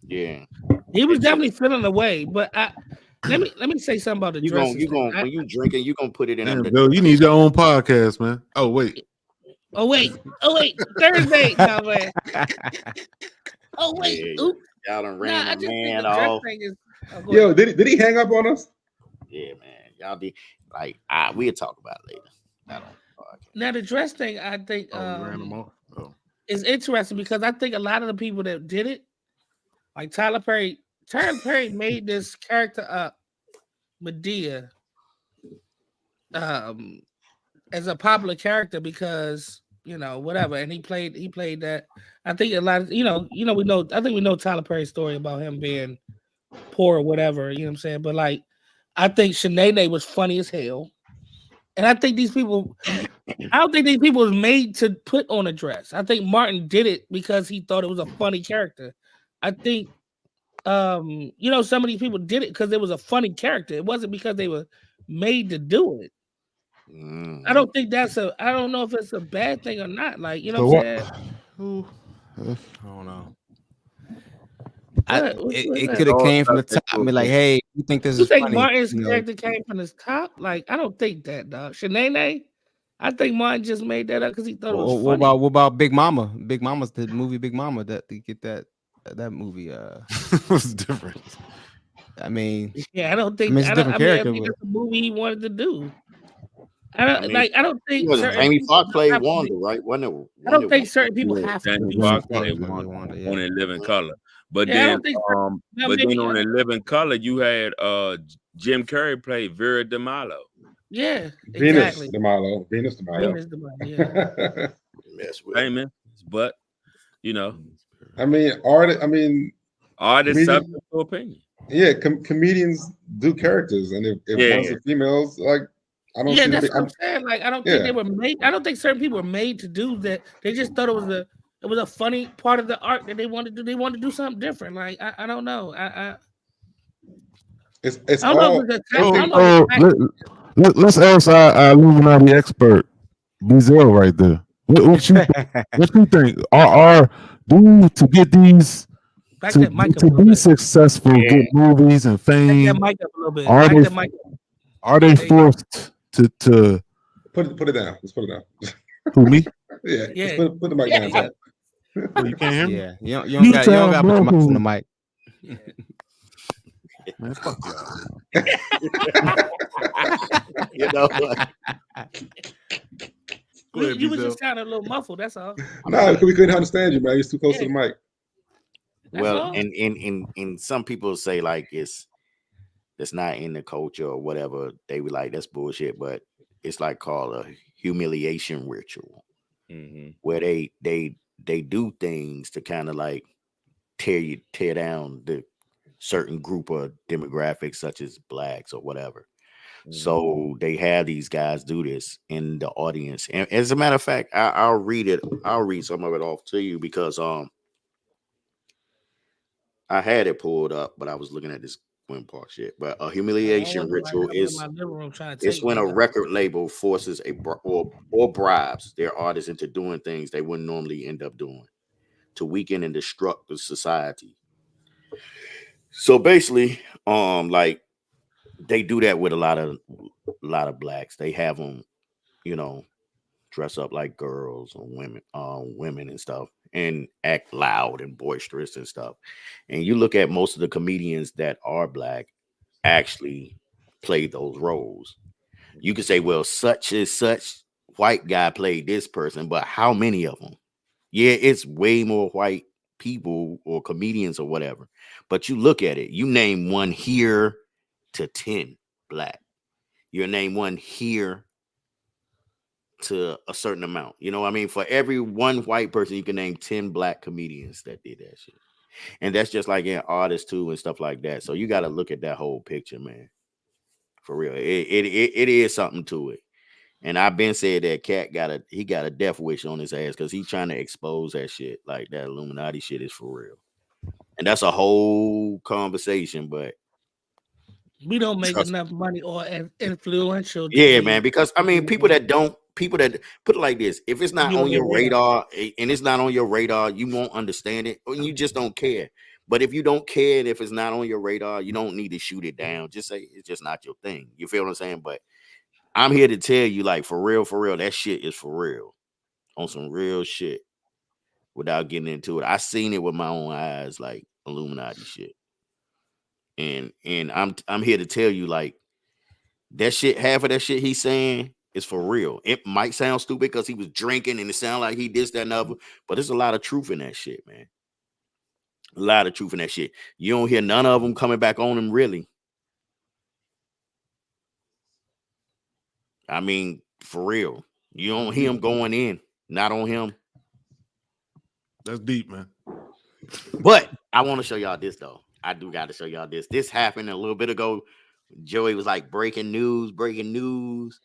Yeah, he was definitely feeling away. But let me say something about the dress. When you drinking, you gonna put it in. Damn, Bill, you need your own podcast, man. Oh wait, Thursday, no man. Oh wait, y'all done ran the man off. Yo, did he hang up on us? Yeah, man. Y'all did like we'll talk about it later. Not on the podcast. Now the dress thing, I think is interesting because I think a lot of the people that did it, like Tyler Perry made this character up, Medea, as a popular character because whatever, and he played that. I think a lot of we know. I think we know Tyler Perry's story about him being poor or whatever. You know what I'm saying? But like, I think Shanae was funny as hell, and I think these people. I don't think these people was made to put on a dress. I think Martin did it because he thought it was a funny character. I think, some of these people did it because it was a funny character. It wasn't because they were made to do it. I don't think I don't know if it's a bad thing or not. Like, you know what I'm saying? I don't know. It could have came from the top. I mean, like, hey, you think this is funny? You think Martin's character came from the top? Like, I don't think that, dog. Shanae, I think Martin just made that up because he thought it was funny. What about Big Mama? Big Mama's the movie Big Mama that they get that movie. What's different? I mean, I don't think it's a different character. I think that's the movie he wanted to do. I don't think Jamie Foxx played Wanda, right? Wasn't it? I don't think certain people have to. Jamie Foxx played Wanda on In Living Color, but then on In Living Color, you had Jim Carrey played Vera DeMalo. Yeah, Venus exactly. DeMalo. Yeah. Famous, but artists subject to opinion. Yeah, comedians do characters, and if one's a females, like I don't. That's what I'm saying. Like I don't think they were made. I don't think certain people were made to do that. They just thought it was a funny part of the art that they wanted to do. They wanted to do something different. Like I don't know. It's I don't all. Let's ask our Illuminati expert, Bizel, right there. What you think? Are to get these to be successful, get movies and fame? Are they forced to put it down? Let's put it down. Who, me? Yeah. Put the mic down. You can't hear me. Yeah, you don't got to put the mic on the mic. Man, fuck y'all. You know. You was just sounding a little muffled. That's all. No, we couldn't understand you, man. You're too close to the mic. Well, and some people say like it's not in the culture or whatever. They were like, that's bullshit, but it's like called a humiliation ritual, where they do things to kind of like tear down the certain group of demographics, such as blacks or whatever. So they have these guys do this in the audience, and as a matter of fact, I'll read it. I'll read some of it off to you because I had it pulled up, but I was looking at this Gwen Park shit. But a humiliation ritual is when a record label forces or bribes their artists into doing things they wouldn't normally end up doing to weaken and destruct the society. So basically, like they do that with a lot of blacks. They have them, dress up like girls or women and stuff, and act loud and boisterous and stuff. And you look at most of the comedians that are black actually play those roles. You can say, well, such as such white guy played this person, but how many of them? Yeah, it's way more white people or comedians or whatever. But you look at it, you name one here to 10 black. You name one here to a certain amount. You know what I mean? For every one white person, you can name 10 black comedians that did that shit. And that's just like in artists too and stuff like that. So you got to look at that whole picture, man. For real. It is something to it. And I've been said that Cat got a death wish on his ass because he's trying to expose that shit. Like that Illuminati shit is for real. And that's a whole conversation, but we don't make enough money or influential. Yeah, man, because I mean, people that put it like this, if it's not on your radar and it's not on your radar, you won't understand it or you just don't care. But if you don't care, and if it's not on your radar, you don't need to shoot it down. Just say it's just not your thing. You feel what I'm saying? But I'm here to tell you, like, for real, that shit is for real. On some real shit. Without getting into it. I seen it with my own eyes, like Illuminati shit. And I'm here to tell you, like, that shit, half of that shit he's saying is for real. It might sound stupid because he was drinking and it sounded like he this, that, and other, but there's a lot of truth in that shit, man. A lot of truth in that shit. You don't hear none of them coming back on him, really. I mean, for real. You don't hear him going in, not on him. That's deep, man. But I want to show y'all this, though. I do got to show y'all this. This happened a little bit ago. Joey was like, breaking news.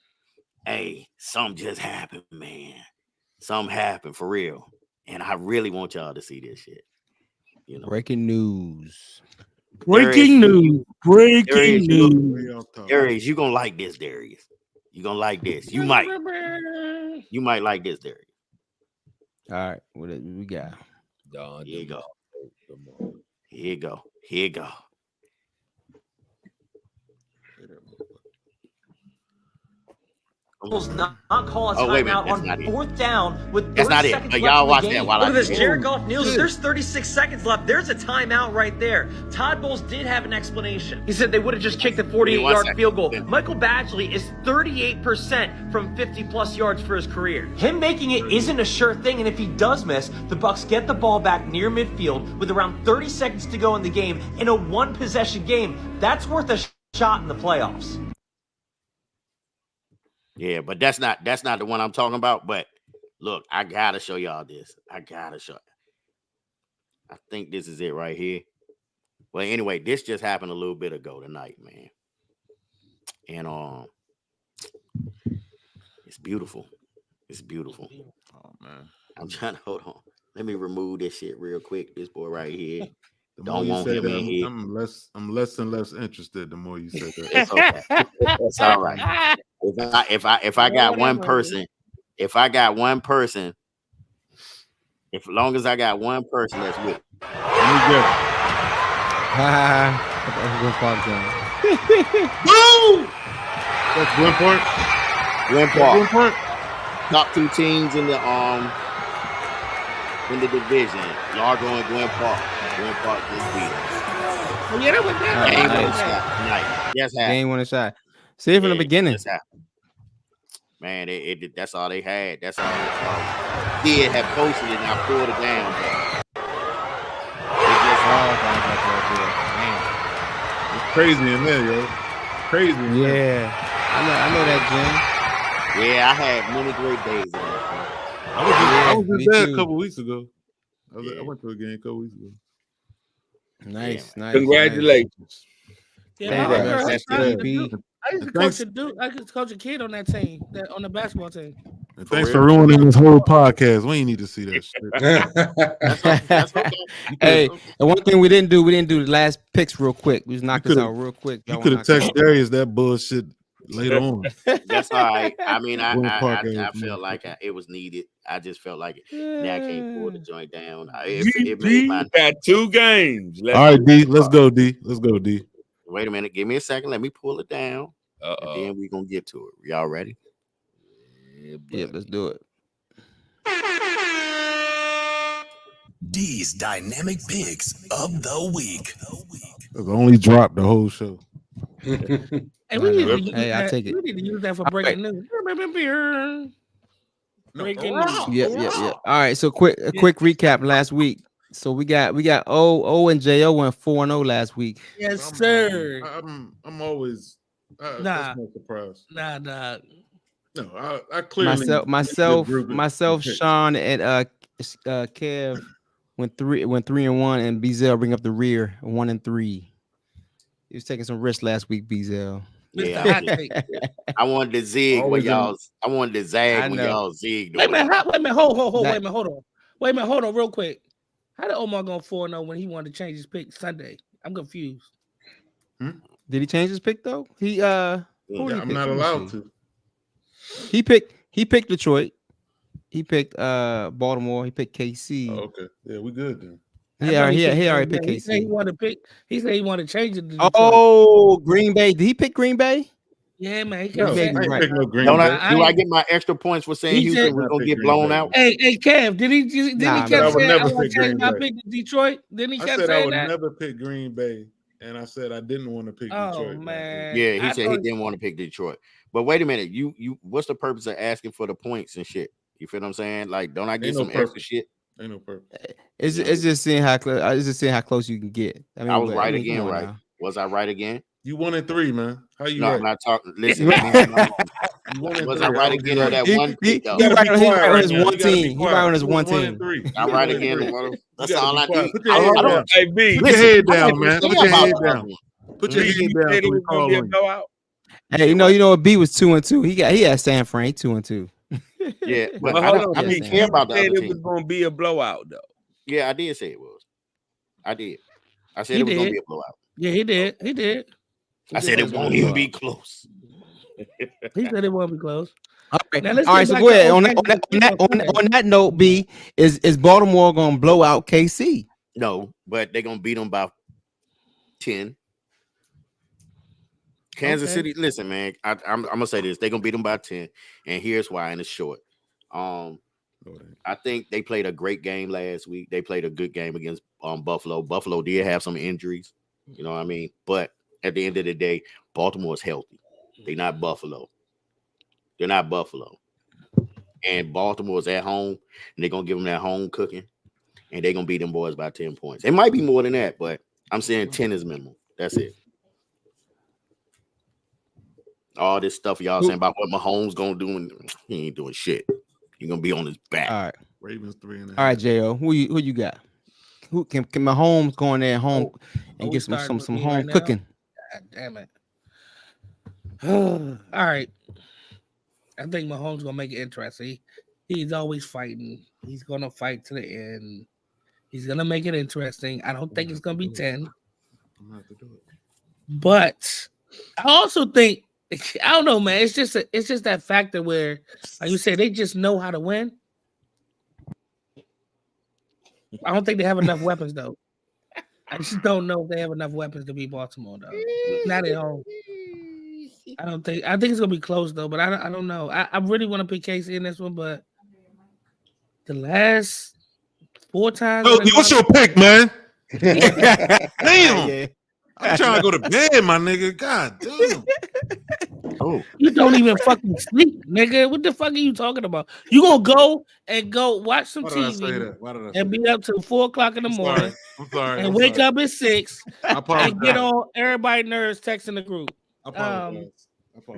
Hey, something just happened, man. Something happened for real. And I really want y'all to see this shit. You know, breaking news. Darius, you gonna like this, Darius. You gonna like this. You might like this, Darius. All right, what we got? Here you go. Here you go. Not call a timeout on fourth down with 30 seconds left y'all in watch the game. That while Look at I this, Jared Goff kneels it. There's 36 seconds left. There's a timeout right there. Todd Bowles did have an explanation. He said they would have just kicked the 48-yard field goal. Michael Badgley is 38% from 50-plus yards for his career. Him making it isn't a sure thing, and if he does miss, the Bucs get the ball back near midfield with around 30 seconds to go in the game. In a one-possession game, that's worth a shot in the playoffs. Yeah, but that's not the one I'm talking about. But look, I gotta show y'all this. I think this is it right here. Well, anyway, this just happened a little bit ago tonight, man. And it's beautiful. It's beautiful. Oh man, I'm trying to hold on. Let me remove this shit real quick. This boy right here. Don't want him in here. I'm less and less interested. The more you say that, it's okay. It's all right. If I got one person, as long as I got one person that's with me. Boom! That's Glen Park. Top two teams in the division. Largo and Glen Park. Glen Park just beat us. Oh, yeah, that was that. Game winning shot tonight. Just happened. Game winning shot. See it from the beginning. Just happened. Man, that's all they had. That's all. Did have posted it and I pulled it down. It's crazy in there, yo. Crazy. Yeah, I know that, Jim. Yeah, I had many great days in there. I was just there a couple weeks ago. I went to a game a couple weeks ago. Nice. Congratulations. Yeah, I used to coach a kid on that team, on the basketball team. And thanks for ruining this whole podcast. We ain't need to see that shit. That's okay. Hey, and one thing we didn't do the last picks real quick. We just knocked this out real quick. You could have texted Darius that bullshit later on. That's all right. I mean, I felt like it was needed. I just felt like it. Now I can't pull the joint down. It made my got 2 games. All right, D. Let's go, D. Let's go, D. Wait a minute. Give me a second. Let me pull it down. And then we're going to get to it. Y'all ready? Yeah, let's do it. D's dynamic picks of the week. That's only dropped the whole show. Hey, we need to use that. take it. We need to use that for breaking news. Breaking news. Yeah. All right, so a quick recap last week. So we got O and Jo went 4-0 last week. Yes, sir. I'm always that's no surprise. Nah. No, I clearly myself, Sean, and Kev went 3-1, and Bezel bring up the rear 1-3. He was taking some risks last week, Bezel. Yeah, I wanted to zig when y'all. I wanted to zag when y'all zigged. Wait a minute, hold on, real quick. How did Omar go 4-0 when he wanted to change his pick Sunday? I'm confused. Did he change his pick though? I'm not allowed to. He picked Detroit. He picked Baltimore. He picked KC. Oh, okay. Yeah, we good then. He already picked KC. He said he wanted to change it to Detroit. Oh, Green Bay. Did he pick Green Bay? Yeah, man. Do I get my extra points for saying Houston was gonna get blown out? Hey, Kev, did he keep saying I would change my pick to Detroit? Then he kept saying I would never pick Green Bay, and I said I didn't want to pick Detroit. Man. Yeah, he said he didn't want to pick Detroit. But wait a minute, you what's the purpose of asking for the points and shit? You feel what I'm saying? Like, don't I get some extra shit? Ain't no purpose. It's just seeing how close you can get. I mean, I was right again, right? Was I right again? You 1-3, man. How you? No, right? I'm not talking. Listen, was I right again on that one pick? He right on his one team. He right on his one team. I'm right again. That's all I do. Hey, B, put your head down, man. Put your head down. Put your head down. Hey, you know, B was 2-2. He had San Fran 2-2. Yeah, but I didn't care about the other team. It was going to be a blowout, though. Yeah, I did say it was. I did. I said it was going to be a blowout. Yeah, he did. I said it won't even be close. He said it won't be close. All right, so go ahead. On that note, B, is Baltimore gonna blow out KC? No, but they're gonna beat them by 10. Kansas City, listen, man. I'm gonna say this: they're gonna beat them by 10, and here's why. And it's short. I think they played a great game last week. They played a good game against Buffalo. Buffalo did have some injuries, you know what I mean. But at the end of the day, Baltimore is healthy. They're not Buffalo. And Baltimore's at home, and they're gonna give them that home cooking, and they're gonna beat them boys by 10 points. It might be more than that, but I'm saying 10 is minimum. That's it. All this stuff y'all saying about what Mahomes gonna do, and he ain't doing shit. He's gonna be on his back. All right. Ravens 3.5. All right, Jo. Who you got? Who can Mahomes go in there home and get some home cooking? God damn it. All right. I think Mahomes gonna make it interesting. He's always fighting. He's gonna fight to the end. He's gonna make it interesting. I don't think it's gonna be 10. I'm gonna have to do it. But I also think, I don't know, man. It's just that factor where, like you said, they just know how to win. I don't think they have enough weapons, though. I just don't know if they have enough weapons to beat Baltimore, though. Not at home. I think it's gonna be close though, but I don't know. I really want to pick KC in this one, but the last 4 times. What's your pick, man? Damn. I'm trying to go to bed, my nigga. God damn. Oh, you don't even fucking sleep, nigga. What the fuck are you talking about? You gonna go watch some Why did I say TV that? Why did I say and be that? up till 4 o'clock in the morning I'm sorry. and wake up at 6 I apologize. and get on everybody nerves texting the group. I apologize.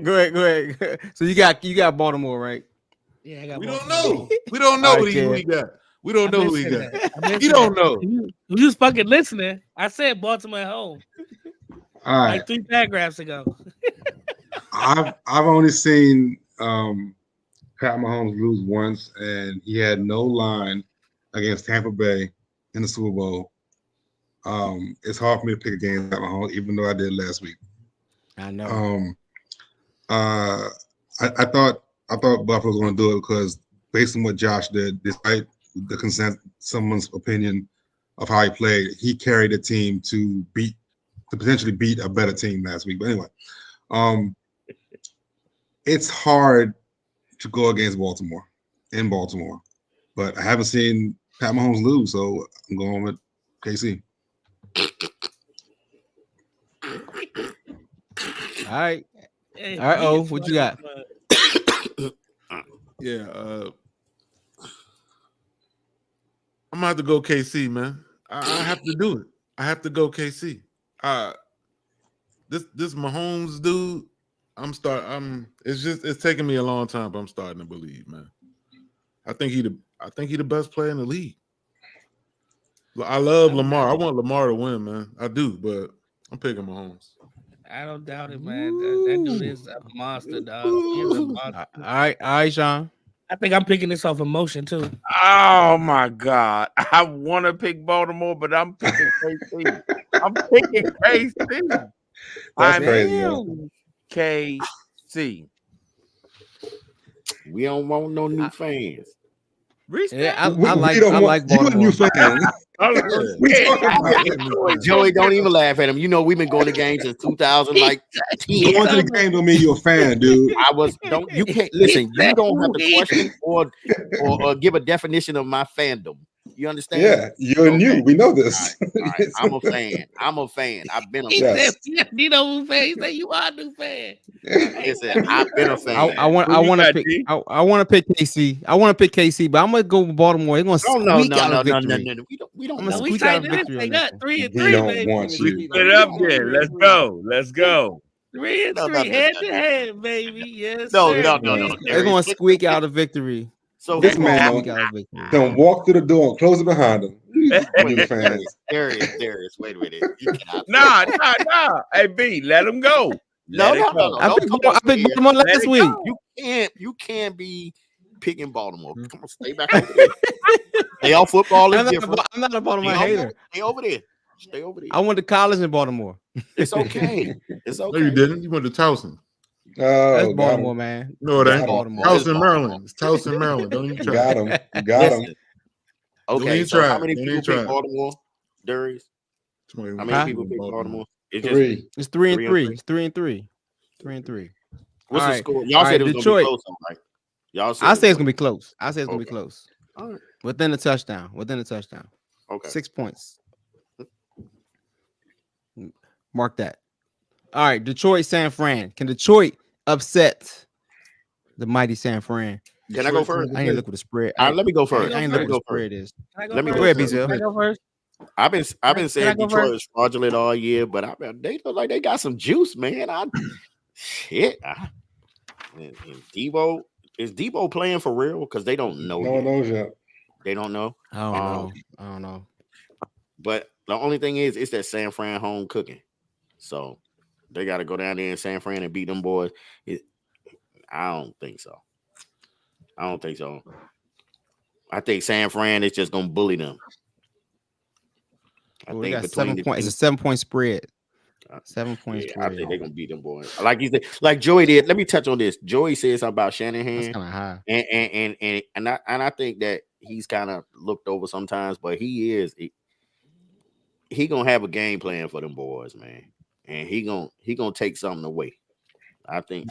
Go ahead. So you got Baltimore, right? Yeah, I got We Baltimore. don't know. We don't know who he got. We don't know who he got. You don't know. You was fucking listening. I said Baltimore at home. All right. Like 3 paragraphs ago. I've only seen Pat Mahomes lose once, and he had no line against Tampa Bay in the Super Bowl. It's hard for me to pick against Pat Mahomes, even though I did last week. I know. I thought Buffalo was going to do it because based on what Josh did, despite the consent, someone's opinion of how he played, he carried the team to potentially beat a better team last week. But anyway, it's hard to go against Baltimore in Baltimore, but I haven't seen Pat Mahomes lose, so I'm going with KC. All right. Oh, what you got? Yeah, I'm gonna have to go KC, man. I have to do it. I have to go KC. This Mahomes dude, it's taking me a long time, but I'm starting to believe, man. I think he the best player in the league. I love Lamar. I want Lamar to win, man. I do, but I'm picking Mahomes. I don't doubt it, man. That dude is a monster, dog. He is a monster. All right, Sean. I think I'm picking this off emotion too. Oh my God. I want to pick Baltimore, but I'm picking KC. I'm picking KC. That's crazy, man. KC. We don't want no new fans. Yeah, I like Baltimore. You a new fan. Joey, don't even laugh at him. You know we've been going to games since 2000. Like, going to the game don't mean you're a fan, dude. You can't listen. You don't have to question or give a definition of my fandom. You understand? Yeah, you're new. We know this. All right. I'm a fan. I've been a He fan. said, "You know, fan." He said, "You are a new fan." Listen, I've been a fan. I want to pick KC. I want to pick KC, but I'm gonna go with Baltimore. They're gonna squeak out a victory. No. We don't. I'm gonna No, we squeak out a tighten this victory. thing up. 3-3, He baby. don't want you. Put it up there. Let's go. 3-3, head to head, baby. Yes, No. They're gonna squeak out a victory. So This man don't walk through the door and close it behind him. New fans. Darius, wait a minute. Nah. Hey, B, let him go. No. I picked Baltimore last week. You can't be picking Baltimore. Come on, stay back over there. They all football is different. I'm not a Baltimore hater. Stay over there. Stay over there. I went to college in Baltimore. It's okay. It's okay. No, you didn't. You went to Towson. That's Baltimore, man. No, it ain't. Baltimore. Towson, Maryland. It's Towson, Maryland. Don't even try. You got him. Okay, so how many people pick Baltimore, Darius? How many people pick Baltimore? Three. It's 3-3. It's 3-3. 3-3. What's All the right. score? Y'all said it was Detroit. gonna be close, right? Y'all said I say it's gonna be close. I say it's gonna be close. All right. Within a touchdown. Okay. 6 points. Mark that. All right, Detroit, San Fran. Can Detroit upset the mighty San Fran? Can I go first? I ain't look what the spread. All right, let me go first. I ain't look what the spread is. Let me go ahead, first. Bizel. Can I go first? I've been saying go Detroit first? is fraudulent all year, but they look like they got some juice, man. And Debo, is Debo playing for real? Because they don't know. No one knows yet. They don't know. I don't know. But the only thing is, it's that San Fran home cooking. So they got to go down there in San Fran and beat them boys. I don't think so. I think San Fran is just gonna bully them. I think got 7 points. It's a 7-point spread. 7-point spread. I think they're gonna beat them boys. Like you said, like Joey did. Let me touch on this. Joey said something about Shanahan. That's kind of high. And I think that he's kind of looked over sometimes, but he gonna have a game plan for them boys, man. And he gonna take something away. I think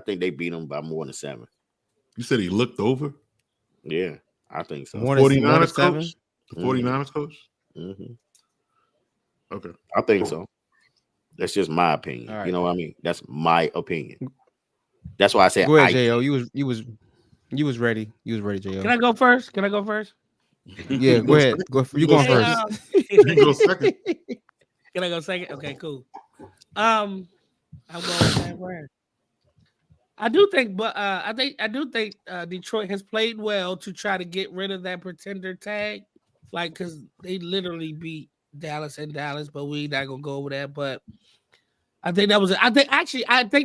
they beat them by more than 7. You said he looked over? Yeah, I think so. 49ers coach? The 49ers coach? Mm-hmm. Okay. I think so. That's just my opinion. Right. You know what I mean? That's my opinion. That's why I said. Go ahead, Jo. You was ready. You was ready, Jo. Can I go first? Yeah, go ahead. You going first? You go second. Can I go second? Okay, cool. I'm going with San Fran. I do think Detroit has played well to try to get rid of that pretender tag, like because they literally beat Dallas in Dallas, but we not gonna go over that. But I think that was I think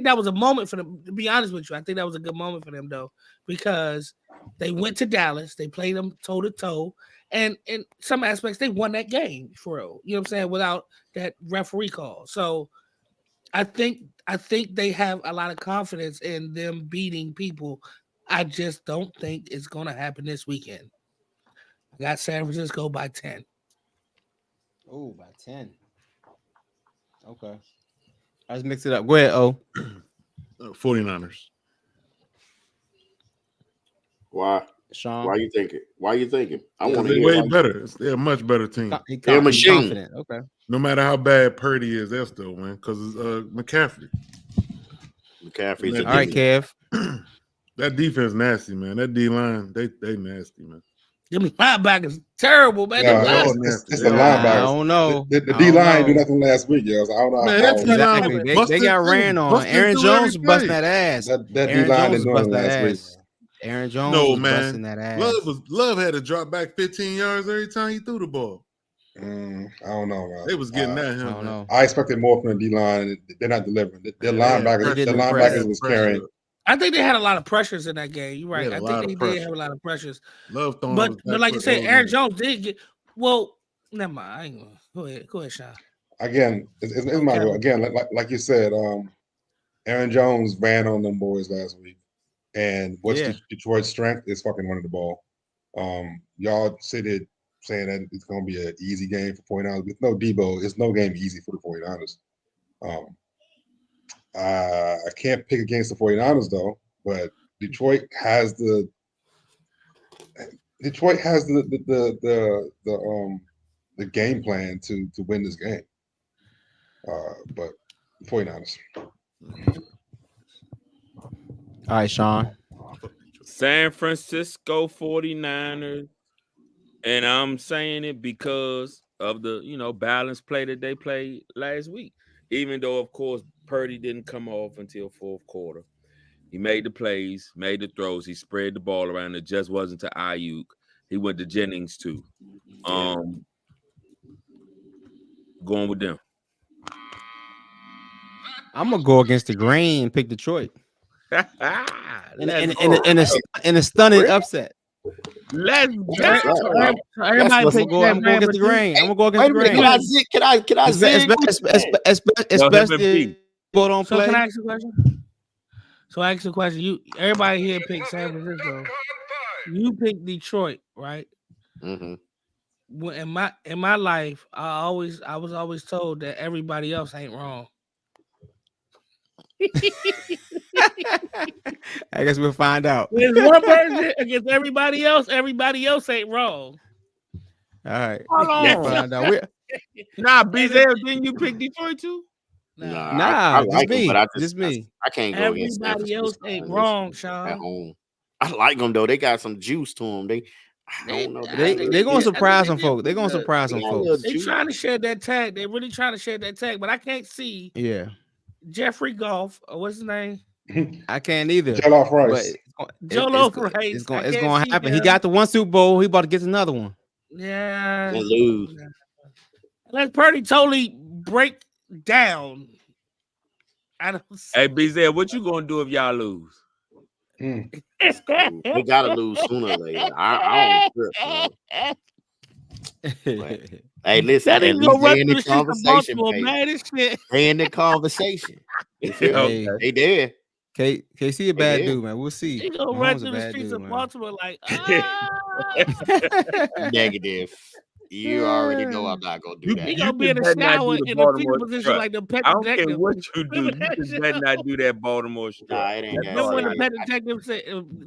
that was a moment for them. To be honest with you, I think that was a good moment for them though, because they went to Dallas, they played them toe to toe, and in some aspects they won that game for real. You know what I'm saying? Without that referee call, so. I think they have a lot of confidence in them beating people. I just don't think it's going to happen this weekend. I got San Francisco by 10. Oh, by 10. Okay. Let's mix it up. Go ahead, O. 49ers. Why? Sean? Why you thinking? I want to They're hear. way better. They're a much better team. They're a machine. Confident. Okay. No matter how bad Purdy is, they'll still win because it's McCaffrey. McCaffrey's all right, Kev. That defense nasty, man. That D line, they nasty, man. Them linebackers terrible, man. No, it's the linebackers. I don't know. The D line do nothing last week, yo. So I don't know. Man, Exactly. They got ran on. Aaron Jones was busting that ass. That D line didn't do anything last week. Aaron Jones was busting that ass. Love had to drop back 15 yards every time he threw the ball. I don't know, man. They was getting at him. I don't know. I expected more from the D line. They're not delivering. Their linebackers was carrying. I think they had a lot of pressures in that game. You're right. I think they did have a lot of pressures. Love throwing, but like you said, Aaron Jones did get. Well, never mind. I ain't gonna go ahead, Sean. Again, it's my go. Again, like you said, Aaron Jones ran on them boys last week, and what's Detroit's strength is fucking running the ball. Y'all saying that it's going to be an easy game for 49ers. With no Debo, it's no game easy for the 49ers. I can't pick against the 49ers, though, but Detroit has the game plan to win this game. But 49ers. All right, Sean. San Francisco 49ers. And I'm saying it because of the, balanced play that they played last week. Even though, of course, Purdy didn't come off until fourth quarter. He made the plays, made the throws. He spread the ball around. It just wasn't to Ayuk. He went to Jennings, too. Going with them. I'm going to go against the grain and pick Detroit. in a stunning upset. Let's go. Everybody pick I'm going against the grain. I'm going to go against the grain. Can I zig? Especially don't play. Can I ask you a question? So I ask you a question. Everybody here picked San Francisco. You picked Detroit, right? Mm-hmm. Well, in my life, I was always told that everybody else ain't wrong. I guess we'll find out. There's one person against everybody else ain't wrong. All right. Hold on. We'll find out. Nah, Bizel, didn't you pick Detroit too? Nah, I like me. Them, but just me. I can't go against everybody else ain't wrong, Sean. At home. I like them though. They got some juice to them. I don't know. They're gonna surprise some folks. They're gonna surprise some folks. They trying to shed that tag. They really trying to shed that tag, but I can't see. Yeah. Jeffrey Goff, what's his name? I can't either. Jollof Rice. It's gonna happen. He got the one Super Bowl. He about to get another one. Yeah. And lose. Let Purdy totally break down. I don't see. Hey, BZ, what you gonna do if y'all lose? They gotta lose sooner or later. I don't trip. Hey, listen, at least they in the conversation. They in the conversation. They there. KC a bad dude, man. We'll see. He gonna run through the streets of Baltimore like, Negative. You already know I'm not gonna do that. He gonna be in the shower in a fetal position like the pet detective. I don't care what you do. You just better not do that Baltimore shit. Nah, it ain't that. Remember when the pet detective said,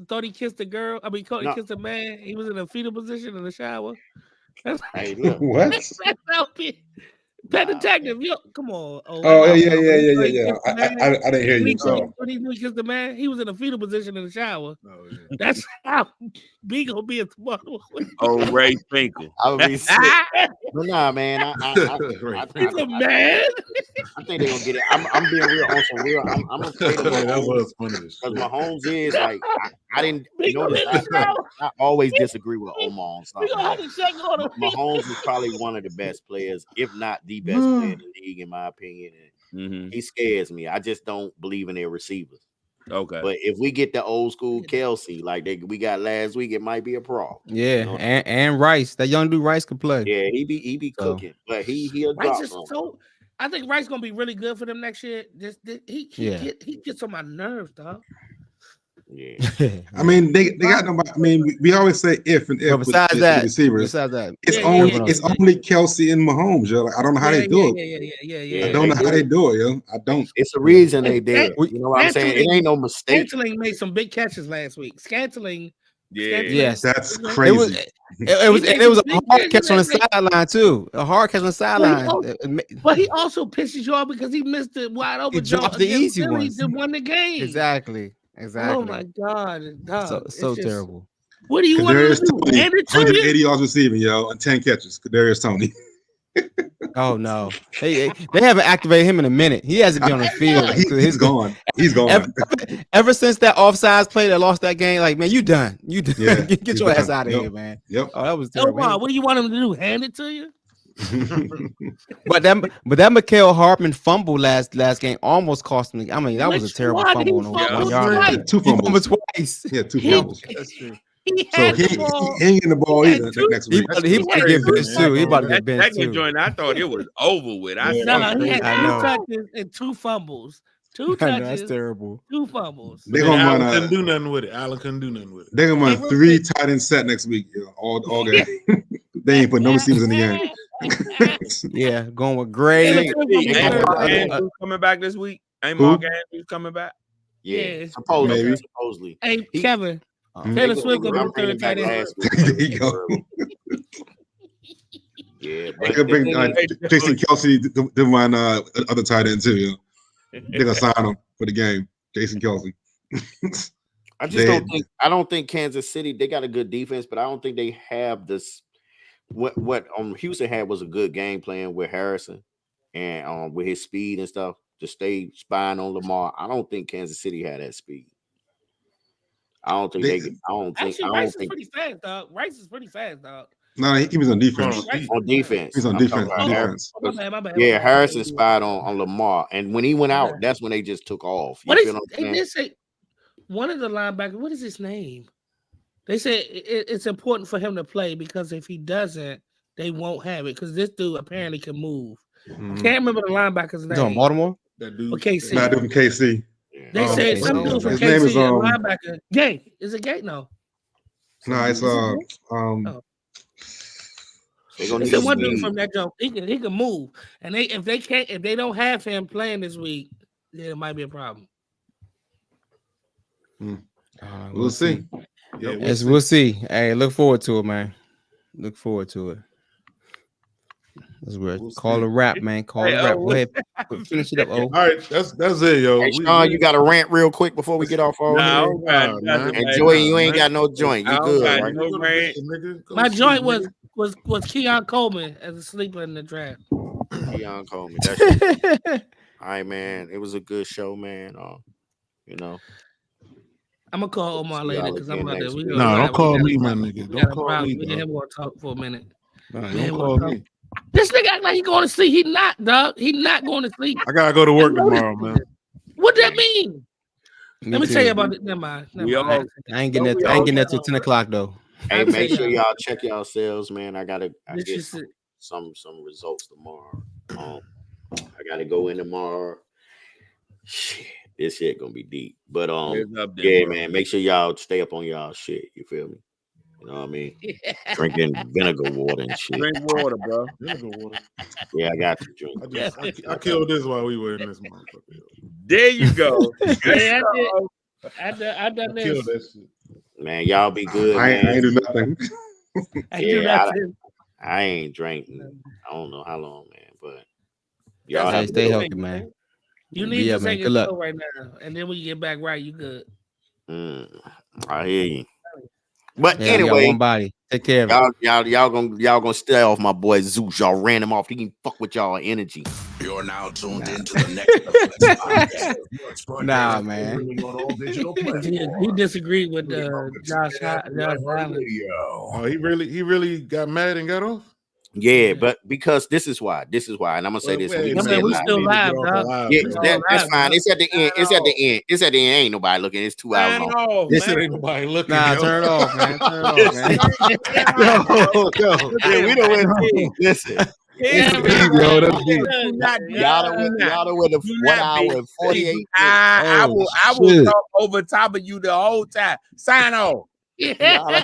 thought he kissed a girl? I mean, he kissed a man. He was in a fetal position in the shower. Hey, look. What? Pet Detective, yo, come on. Oh yeah. I didn't hear you. So when he kissed the man, he was in a fetal position in the shower. Oh, yeah. That's how B gonna be tomorrow. Oh, Ray Finkel. I would be sick. But nah, man. He's a man. I think they're gonna get it. I'm being real on some real. I'm gonna play the Mahomes because Mahomes is like I didn't notice. I always disagree with Omar on something. Mahomes is probably one of the best players, if not the best player in the league, in my opinion. And he scares me. I just don't believe in their receivers. Okay, but if we get the old school Kelsey like we got last week, it might be a problem. Yeah, you know? and Rice, that young dude Rice could play. Yeah, he be cooking, but he'll drop so. I think Rice gonna be really good for them next year. He gets on my nerves, dog. Yeah, I mean they got nobody. I mean we always say if and if. But besides with that, receivers, it's only Kelsey and Mahomes. Yo. Like, I don't know how they do it. I don't know how they do it. Yo. I don't. It's a reason they did it. You know what I'm saying? It ain't no mistake. Scantling made some big catches last week. Scantling. Yes, that's crazy. It was a hard catch on the sideline too. A hard catch on the sideline. But he also pisses you off because he missed it wide open. He dropped the easy ones. He won the game. Exactly. Oh my God, dog. So terrible. What do you want to do? 180 yards receiving, yo, and 10 catches. Kadarius Toney. Oh no, they haven't activated him in a minute. He hasn't been on the field. He's gone. He's gone. Ever since that offsides play that lost that game, like man, you done. You done. Yeah, get your ass out of here, man. Yep. Oh, that was terrible. Oh, what do you want him to do? Hand it to you? but that Mikael Hartman fumble last game almost cost me. I mean, that was a terrible fumble on 1 yard. Two fumbles twice. Yeah, two fumbles. That's true. He ain't getting the ball either next week. He about to get benched too. He about to get benched too. That joint, I thought it was over with. He had 2 touches and 2 fumbles. 2 touches. That's terrible. 2 fumbles. They're gonna Allen run. Couldn't do nothing with it. Allen couldn't do nothing with it. They're gonna run 3 tight end set next week. You know, all game. They ain't put no receivers in the game. Yeah, going with Gray. Andrews coming back this week. Ain't Mark Andrews coming back? Yeah, supposedly. Hey, Kevin. Taylor Swift gonna be third tight end. There you go. Yeah, they could bring Jason Kelsey to run other tight end too. You know? They're gonna sign him for the game. Jason Kelsey. I just don't think Kansas City, they got a good defense, but I don't think they have this. What Houston had was a good game plan with Harrison and with his speed and stuff to stay spying on Lamar. I don't think Kansas City had that speed. I don't think Rice is pretty fast, dog. Rice is pretty fast, dog. No, he was on defense. On defense. He's on defense. My bad. Yeah, Harrison spied on Lamar. And when he went out, that's when they just took off. They did say one of the linebackers, what is his name? They said it's important for him to play because if he doesn't, they won't have it. Because this dude apparently can move. I can't remember the linebacker's name. On Baltimore? That dude. KC. Not from KC. They said some dude from his KC name is linebacker. Gay. Is it Gay? No. No, it's They said one dude from that jump. He can move. And if they don't have him playing this week, then it might be a problem. We'll see. Yeah, we'll see. Hey, look forward to it, man. Look forward to it. That's weird. Call a wrap, man. Call a wrap. Go ahead. Finish it up. All right, that's it, yo. Hey, Sean, you got to rant real quick before we get off. And Joey, you ain't got no joint. You good, right? No rant. My joint was Keon Coleman as a sleeper in the draft. Keon Coleman. That's all right, man. It was a good show, man. You know. I'm gonna call Omar later because I'm about to. Don't call me, my nigga. Don't call me. We ain't gonna talk for a minute. Don't call me. This nigga act like he going to sleep. He not, dog. He not going to sleep. I gotta go to work tomorrow, man. What that mean? Let me tell you about it. Never mind. I ain't getting that till 10 o'clock though. Hey, make sure y'all check yourselves, man. I get some results tomorrow. I gotta go in tomorrow. Shit, this shit gonna be deep. But man, make sure y'all stay up on y'all shit. You feel me? You know what I mean? Drinking vinegar water and shit. Drink water, bro. Vinegar water. Yeah, I got to drink. I killed this while we were in this motherfucker. There you go. Yeah, I done this. Killed that shit. Man, y'all be good. I ain't do nothing. I ain't drinking. I don't know how long, man. But Y'all stay healthy, man. You need to take it slow right now, and then when you get back right, you good. I hear you. But yeah, anyway, one body. Take care of it. Y'all gonna stay off my boy Zeus. Y'all ran him off. He can fuck with y'all energy. You're now tuned into the Next2Flex podcast. Nah, man. He disagreed with Josh Allen. Oh, he really got mad and got off. Yeah, but because this is why, and I'm gonna say this. We still live, dog. Yeah, that's fine. It's at the end. It's at the end. It's at the end. Ain't nobody looking. It's 2 hours long. This ain't nobody looking. Nah, turn it off, man. Turn it off, man. Yeah, we don't win. Listen. Y'all done went 1 hour and 48 minutes. I will talk over top of you the whole time. Sign off. Y'all